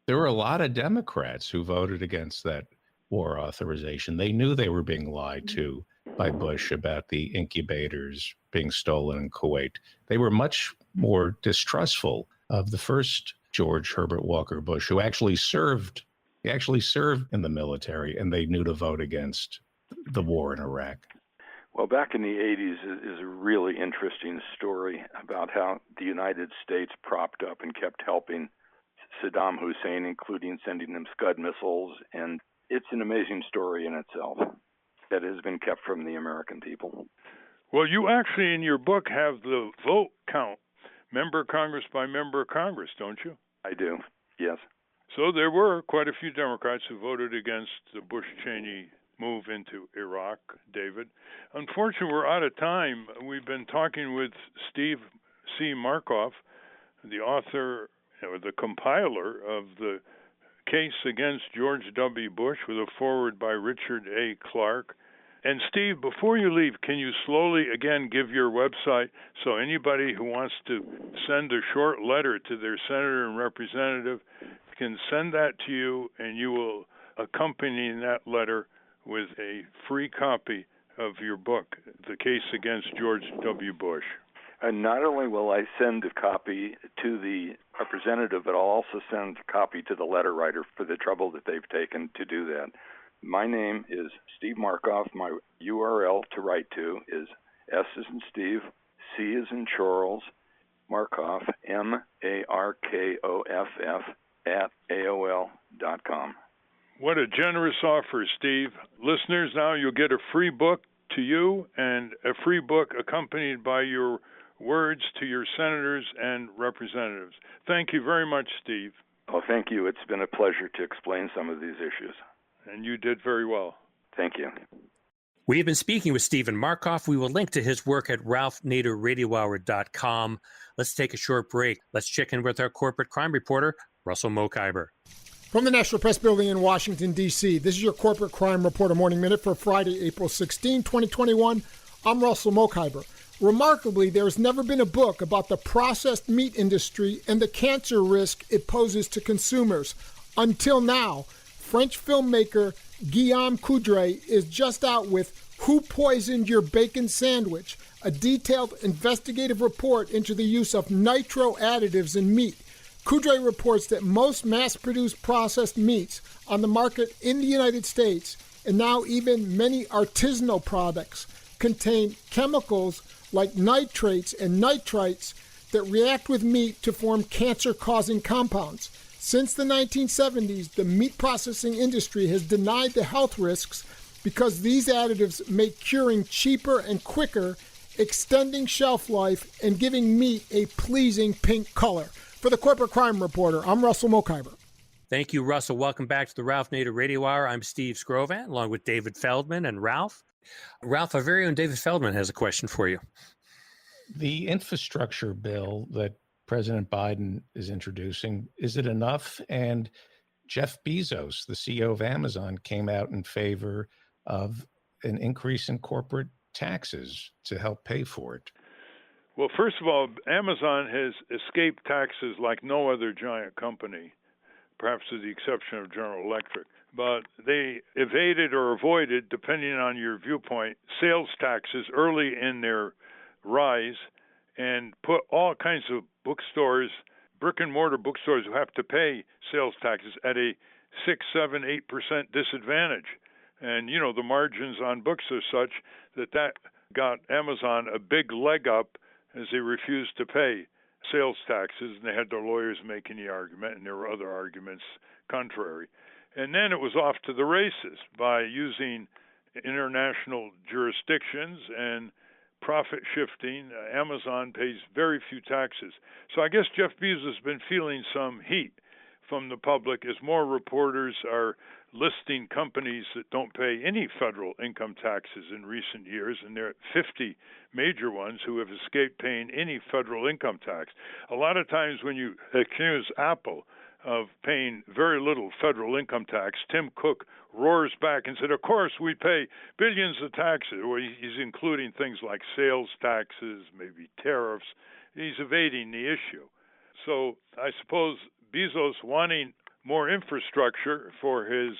There were a lot of Democrats who voted against that war authorization. They knew they were being lied to by Bush about the incubators being stolen in Kuwait. They were much more distrustful of the first George Herbert Walker Bush, who actually served. He actually served in the military, and they knew to vote against the war in Iraq. Well, back in the 80s is a really interesting story about how the United States propped up and kept helping Saddam Hussein, including sending him Scud missiles. And it's an amazing story in itself that has been kept from the American people. Well, you actually, in your book, have the vote count, member of Congress by member of Congress, don't you? I do, yes. So there were quite a few Democrats who voted against the Bush-Cheney move into Iraq, David. Unfortunately, we're out of time. We've been talking with Steve C. Markoff, the author or the compiler of the case against George W. Bush, with a foreword by Richard A. Clarke. And Steve, before you leave, can you slowly again give your website so anybody who wants to send a short letter to their senator and representative can send that to you, and you will accompany that letter with a free copy of your book, The Case Against George W. Bush. And not only will I send a copy to the representative, but I'll also send a copy to the letter writer for the trouble that they've taken to do that. My name is Steve Markoff. My URL to write to is S as in Steve, C as in Charles, Markoff, Markoff, @ AOL.com. What a generous offer, Steve. Listeners, now you'll get a free book to you and a free book accompanied by your words to your senators and representatives. Thank you very much, Steve. Oh, thank you. It's been a pleasure to explain some of these issues. And you did very well. Thank you. We have been speaking with Stephen Markoff. We will link to his work at ralphnaderradiohour.com. Let's take a short break. Let's check in with our corporate crime reporter, Russell Mokhiber. From the National Press Building in Washington, D.C., this is your Corporate Crime Reporter Morning Minute for Friday, April 16, 2021. I'm Russell Mokhiber. Remarkably, there has never been a book about the processed meat industry and the cancer risk it poses to consumers. Until now, French filmmaker Guillaume Coudray is just out with Who Poisoned Your Bacon Sandwich?, a detailed investigative report into the use of nitro additives in meat. Coudray reports that most mass-produced processed meats on the market in the United States, and now even many artisanal products, contain chemicals like nitrates and nitrites that react with meat to form cancer-causing compounds. Since the 1970s, the meat processing industry has denied the health risks because these additives make curing cheaper and quicker, extending shelf life and giving meat a pleasing pink color. For the Corporate Crime Reporter, I'm Russell Mokhiber. Thank you, Russell. Welcome back to the Ralph Nader Radio Hour. I'm Steve Scrovan, along with David Feldman and Ralph. Ralph, our very own David Feldman has a question for you. The infrastructure bill that President Biden is introducing, is it enough? And Jeff Bezos, the CEO of Amazon, came out in favor of an increase in corporate taxes to help pay for it. Well, first of all, Amazon has escaped taxes like no other giant company, perhaps with the exception of General Electric. But they evaded or avoided, depending on your viewpoint, sales taxes early in their rise and put all kinds of bookstores, brick-and-mortar bookstores who have to pay sales taxes at a 6, 7, 8% disadvantage. And, you know, the margins on books are such that got Amazon a big leg up as they refused to pay sales taxes, and they had their lawyers making the argument, and there were other arguments contrary. And then it was off to the races by using international jurisdictions and profit shifting. Amazon pays very few taxes. So I guess Jeff Bezos has been feeling some heat from the public as more reporters are listing companies that don't pay any federal income taxes in recent years, and there are 50 major ones who have escaped paying any federal income tax. A lot of times when you accuse Apple of paying very little federal income tax, Tim Cook roars back and said, of course, we pay billions of taxes. Well, he's including things like sales taxes, maybe tariffs. He's evading the issue. So I suppose Bezos wanting more infrastructure for his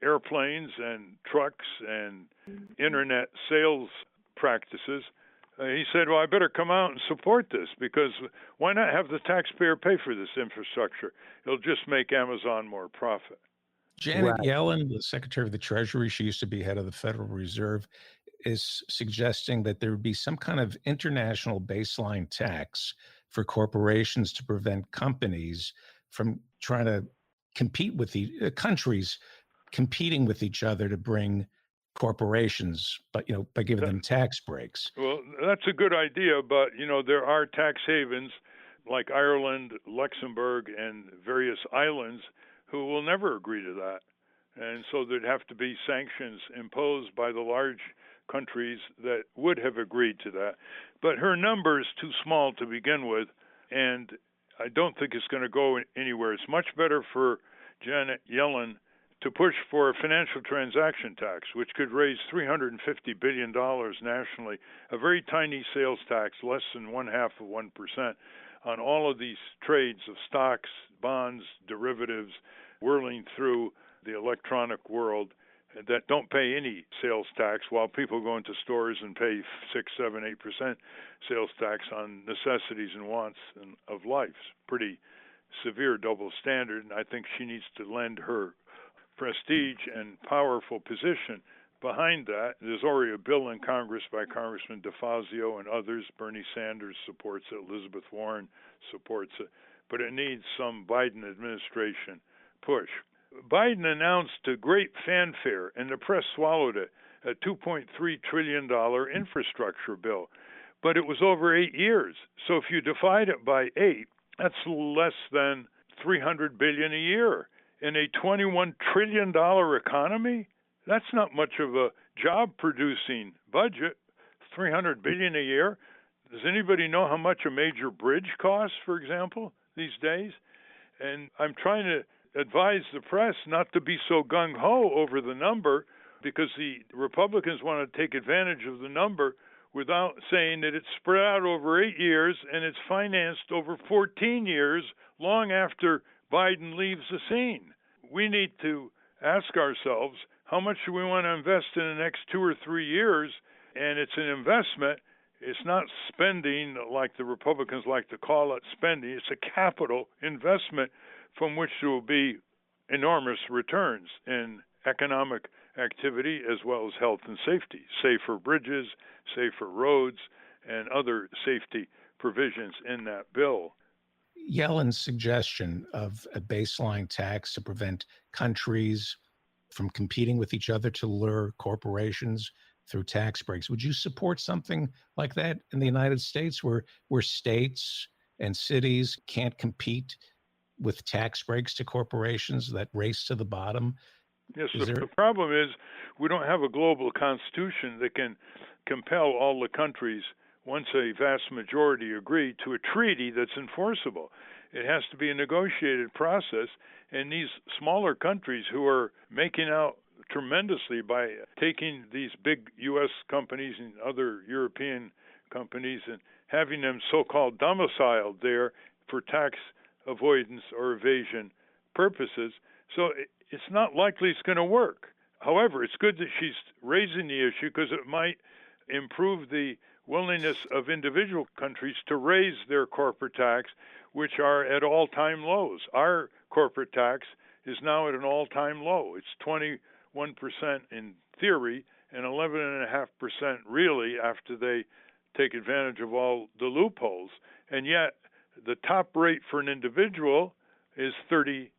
airplanes and trucks and internet sales practices, he said, well, I better come out and support this, because why not have the taxpayer pay for this infrastructure? It'll just make Amazon more profit. Janet Yellen, the Secretary of the Treasury, she used to be head of the Federal Reserve, is suggesting that there would be some kind of international baseline tax for corporations to prevent companies from trying to compete with the countries competing with each other to bring corporations, but by giving them tax breaks. Well, that's a good idea, but there are tax havens like Ireland, Luxembourg, and various islands who will never agree to that. And so there'd have to be sanctions imposed by the large countries that would have agreed to that. But her number is too small to begin with, and I don't think it's going to go anywhere. It's much better for Janet Yellen to push for a financial transaction tax, which could raise $350 billion nationally, a very tiny sales tax, less than 0.5% on all of these trades of stocks, bonds, derivatives, whirling through the electronic world that don't pay any sales tax, while people go into stores and pay 6, 7, 8% sales tax on necessities and wants of life. It's pretty severe double standard, and I think she needs to lend her prestige and powerful position behind that. There's already a bill in Congress by Congressman DeFazio and others. Bernie Sanders supports it. Elizabeth Warren supports it. But it needs some Biden administration push. Biden announced a great fanfare, and the press swallowed it, a $2.3 trillion infrastructure bill. But it was over 8 years. So if you divide it by 8, that's less than $300 billion a year. In a $21 trillion economy, that's not much of a job-producing budget. $300 billion a year. Does anybody know how much a major bridge costs, for example, these days? And I'm trying to advise the press not to be so gung-ho over the number, because the Republicans want to take advantage of the number without saying that it's spread out over 8 years and it's financed over 14 years, long after Biden leaves the scene. We need to ask ourselves, how much do we want to invest in the next 2 or 3 years? And it's an investment. It's not spending like the Republicans like to call it spending. It's a capital investment from which there will be enormous returns in economic activity as well as health and safety, safer bridges, safer roads, and other safety provisions in that bill. Yellen's suggestion of a baseline tax to prevent countries from competing with each other to lure corporations through tax breaks. Would you support something like that in the United States, where states and cities can't compete with tax breaks to corporations that race to the bottom? Yes, the problem is we don't have a global constitution that can compel all the countries, once a vast majority agree, to a treaty that's enforceable. It has to be a negotiated process, and these smaller countries who are making out tremendously by taking these big U.S. companies and other European companies and having them so-called domiciled there for tax avoidance or evasion purposes. So it's not likely it's going to work. However, it's good that she's raising the issue because it might improve the willingness of individual countries to raise their corporate tax, which are at all-time lows. Our corporate tax is now at an all-time low. It's 21% in theory and 11.5% really after they take advantage of all the loopholes. And yet the top rate for an individual is 38%.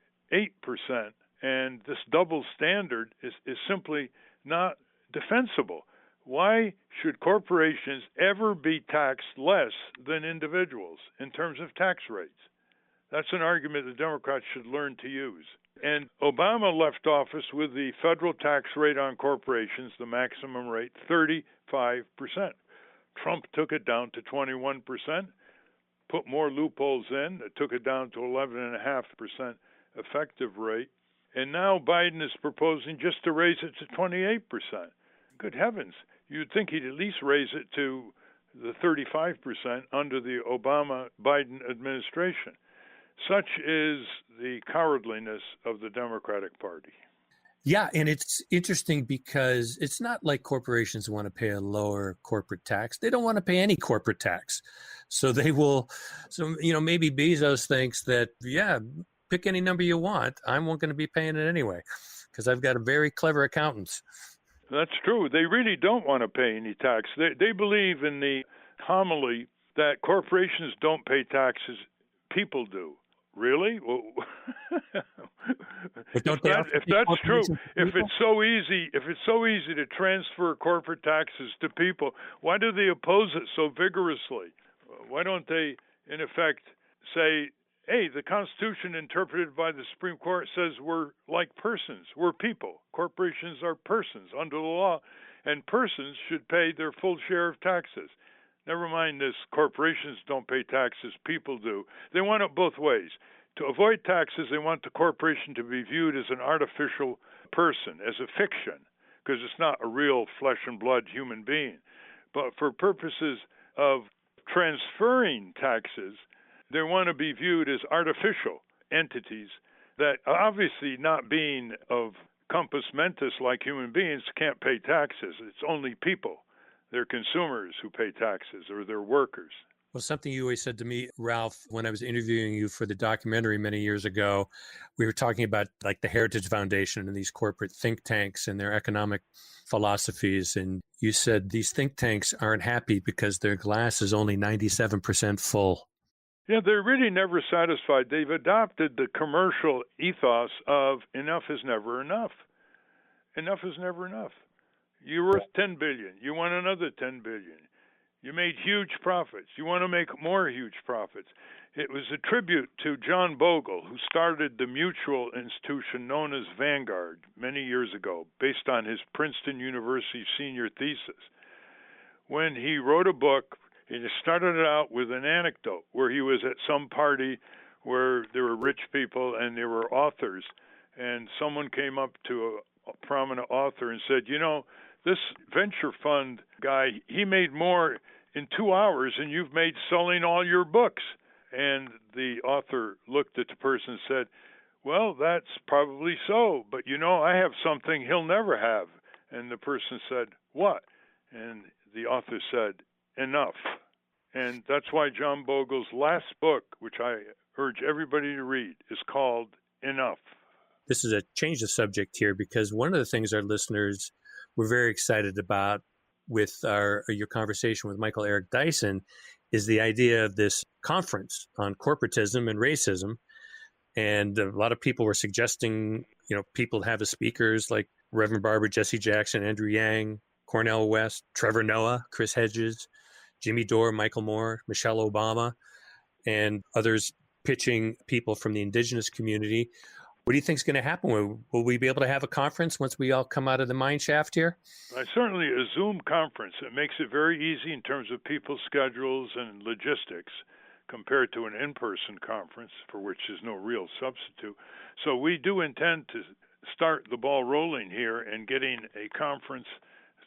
And this double standard is simply not defensible. Why should corporations ever be taxed less than individuals in terms of tax rates? That's an argument the Democrats should learn to use. And Obama left office with the federal tax rate on corporations, the maximum rate, 35%. Trump took it down to 21%, put more loopholes in, took it down to 11.5% effective rate. And now Biden is proposing just to raise it to 28%. Good heavens. You'd think he'd at least raise it to the 35% under the Obama-Biden administration. Such is the cowardliness of the Democratic Party. Yeah, and it's interesting because it's not like corporations want to pay a lower corporate tax. They don't want to pay any corporate tax. So they will, maybe Bezos thinks that, pick any number you want. I'm not going to be paying it anyway because I've got a very clever accountants. That's true. They really don't want to pay any tax. They believe in the homily that corporations don't pay taxes, people do. Really? Well, if that's true, if it's so easy to transfer corporate taxes to people, why do they oppose it so vigorously? Why don't they, in effect, say, hey, the Constitution interpreted by the Supreme Court says we're like persons. We're people. Corporations are persons under the law, and persons should pay their full share of taxes. Never mind this, corporations don't pay taxes, people do. They want it both ways. To avoid taxes, they want the corporation to be viewed as an artificial person, as a fiction, because it's not a real flesh and blood human being. But for purposes of transferring taxes, they want to be viewed as artificial entities that, obviously not being of compos mentis like human beings, can't pay taxes. It's only people. They're consumers who pay taxes, or they're workers. Well, something you always said to me, Ralph, when I was interviewing you for the documentary many years ago, we were talking about like the Heritage Foundation and these corporate think tanks and their economic philosophies. And you said these think tanks aren't happy because their glass is only 97% full. Yeah, they're really never satisfied. They've adopted the commercial ethos of enough is never enough. Enough is never enough. You're worth 10 billion. You want another 10 billion. You made huge profits. You want to make more huge profits. It was a tribute to John Bogle, who started the mutual institution known as Vanguard many years ago, based on his Princeton University senior thesis. When he wrote a book, he started it out with an anecdote where he was at some party where there were rich people and there were authors, and someone came up to a prominent author and said, you know, this venture fund guy, he made more in 2 hours than you've made selling all your books. And the author looked at the person and said, well, that's probably so, but you know, I have something he'll never have. And the person said, what? And the author said, enough. And that's why John Bogle's last book, which I urge everybody to read, is called Enough. This is a change of subject here, because one of the things our listeners were very excited about with your conversation with Michael Eric Dyson is the idea of this conference on corporatism and racism. And a lot of people were suggesting, you know, people have as speakers like Reverend Barber, Jesse Jackson, Andrew Yang, Cornel West, Trevor Noah, Chris Hedges, Jimmy Dore, Michael Moore, Michelle Obama, and others pitching people from the indigenous community. What do you think is going to happen? Will we be able to have a conference once we all come out of the mine shaft here? Certainly a Zoom conference. It makes it very easy in terms of people's schedules and logistics compared to an in-person conference, for which there's no real substitute. So we do intend to start the ball rolling here and getting a conference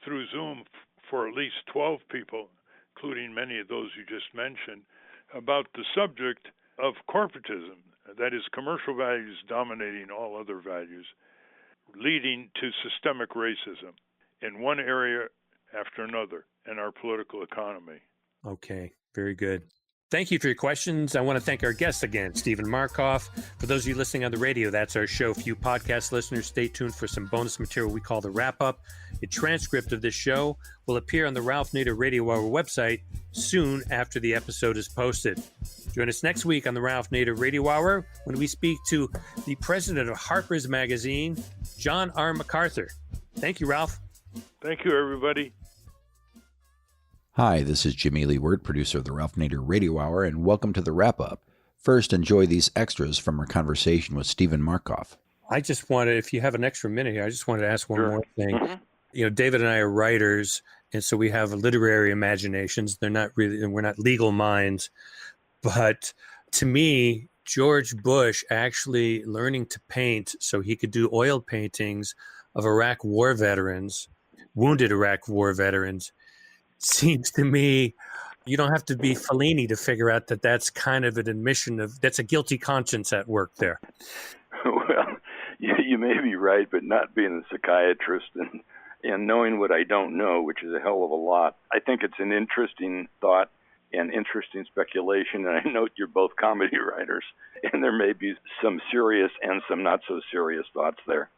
through Zoom for at least 12 people, including many of those you just mentioned, about the subject of corporatism. That is, commercial values dominating all other values, leading to systemic racism in one area after another in our political economy. Okay, very good. Thank you for your questions. I want to thank our guests again, Stephen Markoff. For those of you listening on the radio, that's our show. For you podcast listeners, stay tuned for some bonus material we call the Wrap-Up. A transcript of this show will appear on the Ralph Nader Radio Hour website soon after the episode is posted. Join us next week on the Ralph Nader Radio Hour when we speak to the president of Harper's Magazine, John R. MacArthur. Thank you, Ralph. Thank you, everybody. Hi, this is Jimmy Lee Wirt, producer of the Ralph Nader Radio Hour, and welcome to the Wrap-Up. First, enjoy these extras from our conversation with Stephen Markoff. I just wanted, if you have an extra minute here, I just wanted to ask one more thing. Mm-hmm. You know, David and I are writers, and so we have literary imaginations. They're not really, and we're not legal minds. But to me, George Bush actually learning to paint so he could do oil paintings of Iraq war veterans, wounded Iraq war veterans, seems to me you don't have to be Fellini to figure out that that's kind of an admission of, that's a guilty conscience at work there. Well, you may be right, but not being a psychiatrist and knowing what I don't know, which is a hell of a lot, I think it's an interesting thought and interesting speculation. And I note you're both comedy writers, and there may be some serious and some not so serious thoughts there.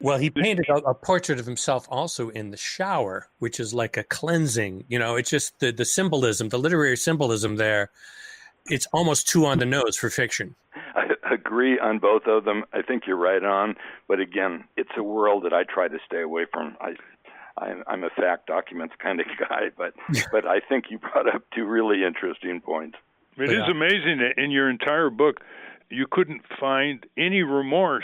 Well, he painted a portrait of himself also in the shower, which is like a cleansing. You know, it's just the symbolism, the literary symbolism there. It's almost too on the nose for fiction. I agree on both of them. I think you're right on. But again, it's a world that I try to stay away from. I'm a fact documents kind of guy, but I think you brought up two really interesting points. It is amazing that in your entire book, you couldn't find any remorse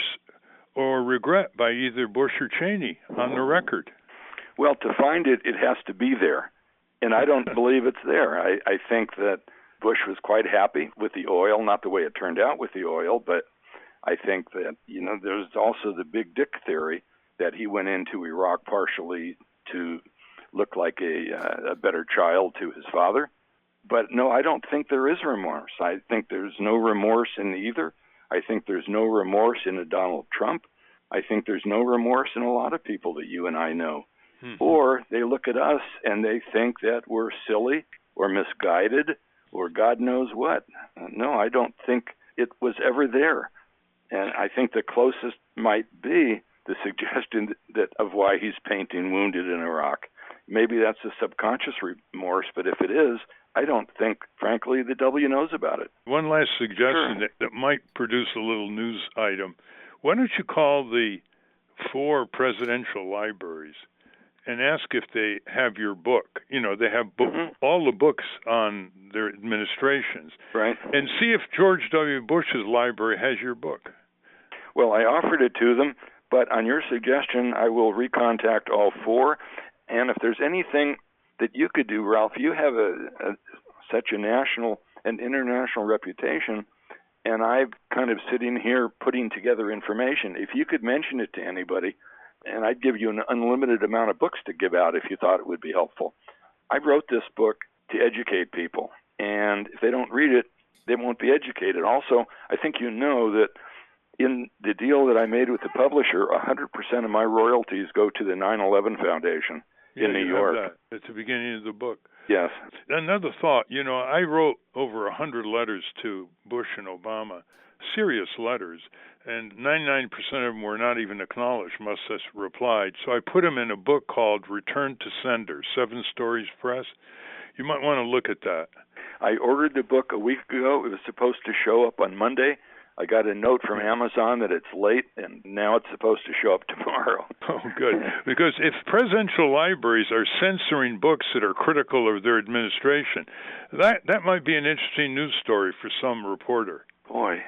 or regret by either Bush or Cheney on the record. Well, to find it, it has to be there. And I don't believe it's there. I think that Bush was quite happy with the oil, not the way it turned out with the oil, but I think that, you know, there's also the big dick theory that he went into Iraq partially to look like a better child to his father. But no, I don't think there is remorse. I think there's no remorse in either. I think there's no remorse in a Donald Trump. I think there's no remorse in a lot of people that you and I know. Or they look at us and they think that we're silly or misguided or God knows what. No, I don't think it was ever there. And I think the closest might be the suggestion that of why he's painting wounded in Iraq. maybe that's a subconscious remorse, but if it is, I don't think, frankly, the W knows about it. One last suggestion Sure. that might produce a little news item. Why don't you call the 4 presidential libraries and ask if they have your book? You know, they have all the books on their administrations. Right. And see if George W. Bush's library has your book. Well, I offered it to them, but on your suggestion, I will recontact all 4. And if there's anything that you could do, Ralph, you have such a national and international reputation, and I'm kind of sitting here putting together information. If you could mention it to anybody, and I'd give you an unlimited amount of books to give out if you thought it would be helpful. I wrote this book to educate people, and if they don't read it, they won't be educated. Also, I think you know that in the deal that I made with the publisher, 100% of my royalties go to the 9/11 Foundation in New York. Have that at the beginning of the book. Yes. Another thought, I wrote over 100 letters to Bush and Obama, serious letters, and 99% of them were not even acknowledged, much less replied. So I put them in a book called Return to Sender, 7 Stories Press. You might want to look at that. I ordered the book a week ago. It was supposed to show up on Monday. I got a note from Amazon that it's late, and now it's supposed to show up tomorrow. Oh, good. Because if presidential libraries are censoring books that are critical of their administration, that might be an interesting news story for some reporter. Boy,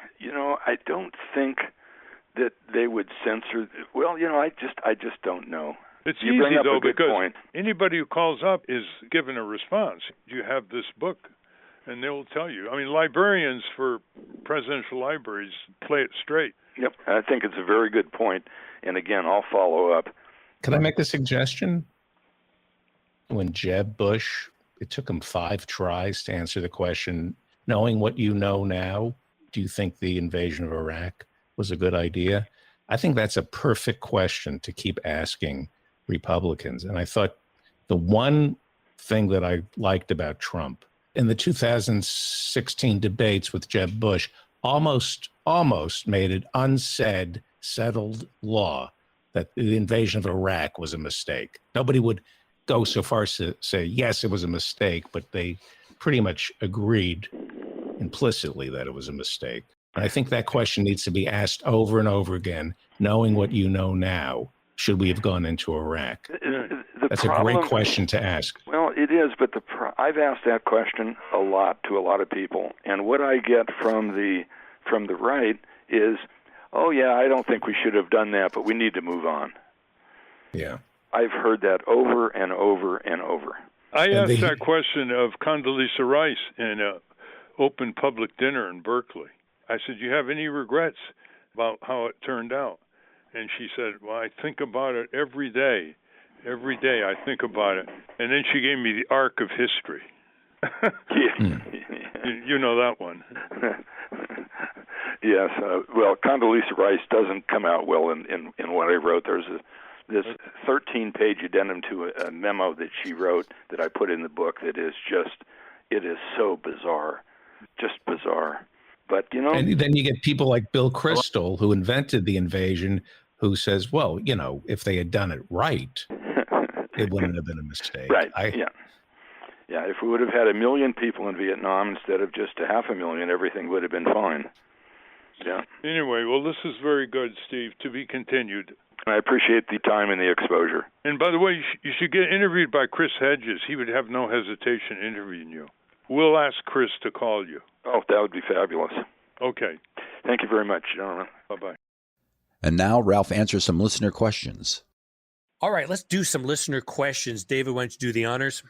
I don't think that they would censor. Well, I just don't know. It's you easy, though, because point. Anybody who calls up is given a response. Do you have this book? And they will tell you. I mean, librarians for presidential libraries play it straight. Yep, I think it's a very good point. And again, I'll follow up. Can I make a suggestion? When Jeb Bush, it took him 5 tries to answer the question, knowing what you know now, do you think the invasion of Iraq was a good idea? I think that's a perfect question to keep asking Republicans. And I thought the one thing that I liked about Trump in the 2016 debates with Jeb Bush almost made it unsaid, settled law that the invasion of Iraq was a mistake. Nobody would go so far as to say, yes, it was a mistake, but they pretty much agreed implicitly that it was a mistake. And I think that question needs to be asked over and over again, knowing what you know now. Should we have gone into Iraq? That's a great question to ask. Well, it is, but I've asked that question a lot to a lot of people, and what I get from the right is, oh yeah, I don't think we should have done that, but we need to move on. Yeah. I've heard that over and over and over. I asked that question of Condoleezza Rice in an open public dinner in Berkeley. I said, do you have any regrets about how it turned out? And she said, well, I think about it every day. Every day I think about it. And then she gave me the arc of history. You know that one. Yes. Well, Condoleezza Rice doesn't come out well in what I wrote. There's this 13-page addendum to a memo that she wrote that I put in the book that is it is so bizarre. Just bizarre. But, And then you get people like Bill Kristol, who invented the invasion, who says, well, if they had done it right, it wouldn't have been a mistake. Right. Yeah, if we would have had 1 million people in Vietnam instead of just 500,000, everything would have been fine. Yeah. Anyway, well, this is very good, Steve. To be continued. I appreciate the time and the exposure. And by the way, you should get interviewed by Chris Hedges. He would have no hesitation interviewing you. We'll ask Chris to call you. Oh, that would be fabulous. Okay. Thank you very much, gentlemen. Bye-bye. And now Ralph answers some listener questions. All right, let's do some listener questions. David, why don't you do the honors?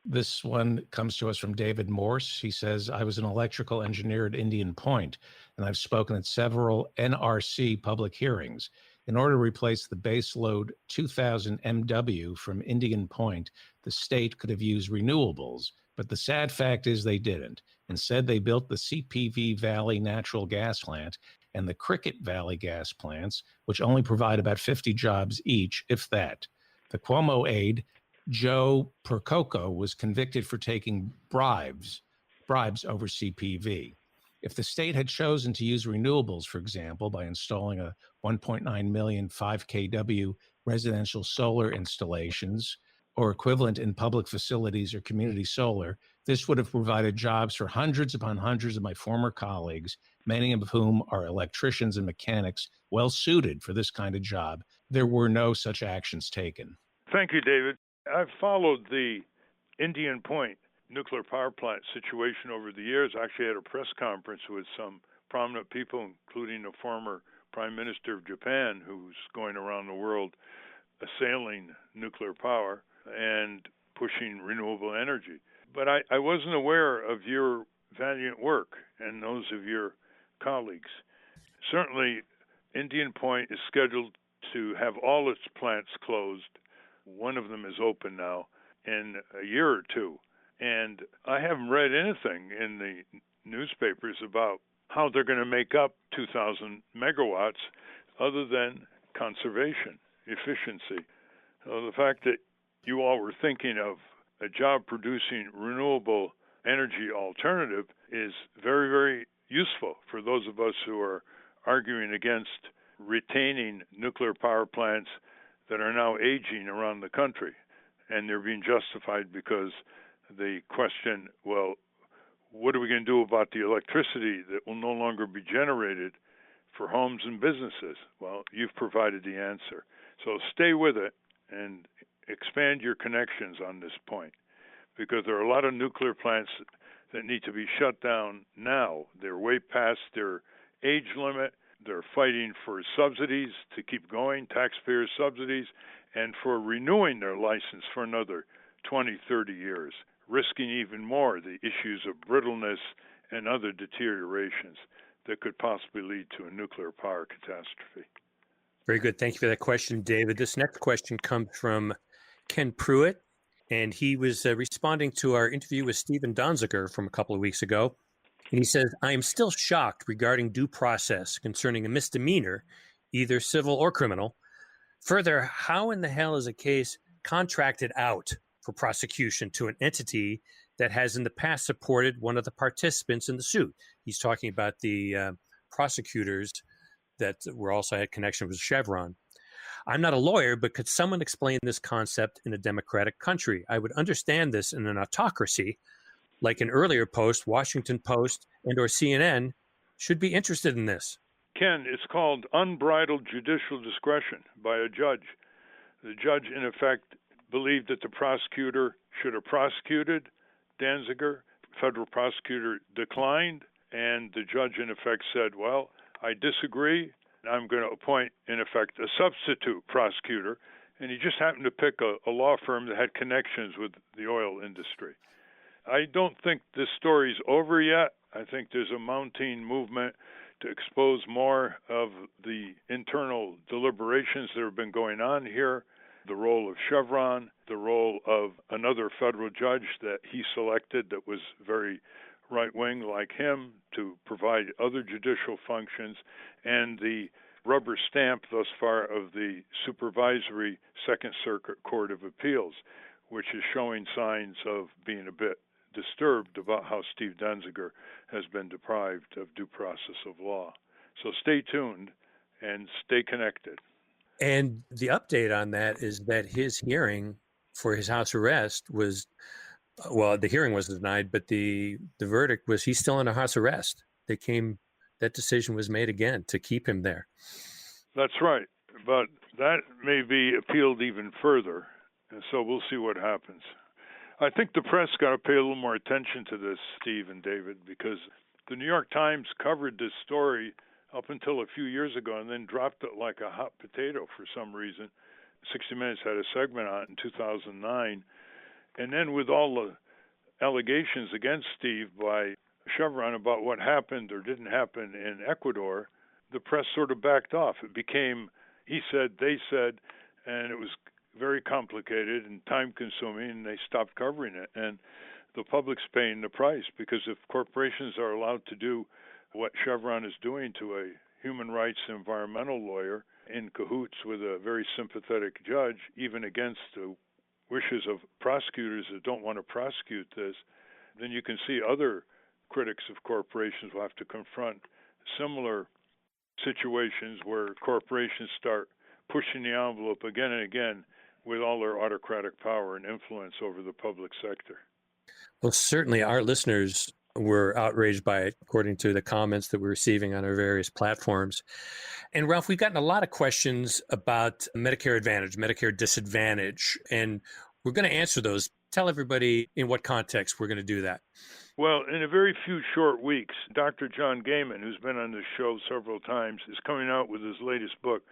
This one comes to us from David Morse. He says, I was an electrical engineer at Indian Point, and I've spoken at several NRC public hearings. In order to replace the baseload 2000 MW from Indian Point, the state could have used renewables, but the sad fact is they didn't. Instead, they built the CPV Valley natural gas plant and the Cricket Valley gas plants, which only provide about 50 jobs each, if that. The Cuomo aide, Joe Percoco, was convicted for taking bribes over CPV. If the state had chosen to use renewables, for example, by installing a 1.9 million 5 kW residential solar installations, or equivalent in public facilities or community solar, this would have provided jobs for hundreds upon hundreds of my former colleagues, many of whom are electricians and mechanics well suited for this kind of job. There were no such actions taken. Thank you, David. I've followed the Indian Point nuclear power plant situation over the years. I actually had a press conference with some prominent people, including the former Prime Minister of Japan, who's going around the world assailing nuclear power and pushing renewable energy. But I wasn't aware of your valiant work and those of your colleagues. Certainly, Indian Point is scheduled to have all its plants closed. One of them is open now in a year or two. And I haven't read anything in the newspapers about how they're going to make up 2,000 megawatts other than conservation, efficiency. So the fact that you all were thinking of a job-producing renewable energy alternative is very, very useful for those of us who are arguing against retaining nuclear power plants that are now aging around the country. And they're being justified because the question, well, what are we going to do about the electricity that will no longer be generated for homes and businesses? Well, you've provided the answer. So stay with it and expand your connections on this point, because there are a lot of nuclear plants that need to be shut down now. They're way past their age limit. They're fighting for subsidies to keep going, taxpayer subsidies, and for renewing their license for another 20, 30 years, risking even more the issues of brittleness and other deteriorations that could possibly lead to a nuclear power catastrophe. Very good. Thank you for that question, David. This next question comes from Ken Pruitt, and he was responding to our interview with Stephen Donziger from a couple of weeks ago. And he says, I am still shocked regarding due process concerning a misdemeanor, either civil or criminal. Further, how in the hell is a case contracted out for prosecution to an entity that has in the past supported one of the participants in the suit? He's talking about the prosecutors that were also had connection with Chevron. I'm not a lawyer, but could someone explain this concept in a democratic country? I would understand this in an autocracy, like an earlier post, Washington Post and or CNN should be interested in this. Ken, it's called unbridled judicial discretion by a judge. The judge, in effect, believed that the prosecutor should have prosecuted Danziger. Federal prosecutor declined, and the judge, in effect, said, well, I disagree. I'm going to appoint, in effect, a substitute prosecutor. And he just happened to pick a law firm that had connections with the oil industry. I don't think this story's over yet. I think there's a mounting movement to expose more of the internal deliberations that have been going on here, the role of Chevron, the role of another federal judge that he selected that was very right-wing like him to provide other judicial functions, and the rubber stamp thus far of the supervisory Second Circuit Court of Appeals, which is showing signs of being a bit disturbed about how Steve Danziger has been deprived of due process of law. So stay tuned and stay connected. And the update on that is that his hearing for his house arrest was, well, the hearing was denied, but the verdict was he's still under house arrest. That decision was made again to keep him there. That's right. But that may be appealed even further. And so we'll see what happens. I think the press got to pay a little more attention to this, Steve and David, because the New York Times covered this story up until a few years ago and then dropped it like a hot potato for some reason. 60 Minutes had a segment on it in 2009. And then with all the allegations against Steve by Chevron about what happened or didn't happen in Ecuador, the press sort of backed off. It became he said, they said, and it was very complicated and time-consuming, and they stopped covering it. And the public's paying the price, because if corporations are allowed to do what Chevron is doing to a human rights environmental lawyer in cahoots with a very sympathetic judge, even against the wishes of prosecutors that don't want to prosecute this, then you can see other critics of corporations will have to confront similar situations where corporations start pushing the envelope again and again with all their autocratic power and influence over the public sector. Well, certainly our listeners were outraged by it, according to the comments that we're receiving on our various platforms. And Ralph, we've gotten a lot of questions about Medicare Advantage, Medicare Disadvantage, and we're going to answer those. Tell everybody in what context we're going to do that. Well, in a very few short weeks, Dr. John Gaiman, who's been on this show several times, is coming out with his latest book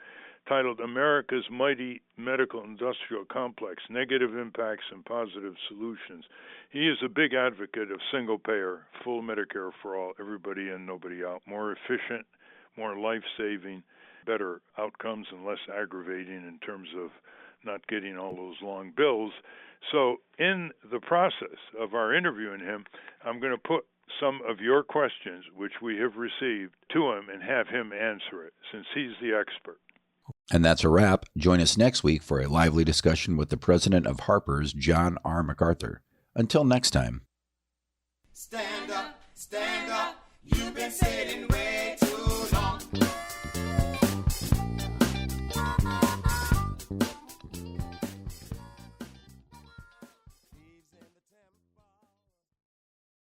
titled America's Mighty Medical Industrial Complex, Negative Impacts and Positive Solutions. He is a big advocate of single-payer, full Medicare for all, everybody in, nobody out, more efficient, more life-saving, better outcomes and less aggravating in terms of not getting all those long bills. So in the process of our interviewing him, I'm going to put some of your questions, which we have received, to him and have him answer it, since he's the expert. And that's a wrap. Join us next week for a lively discussion with the president of Harper's, John R. MacArthur. Until next time. Stand up, you've been sitting where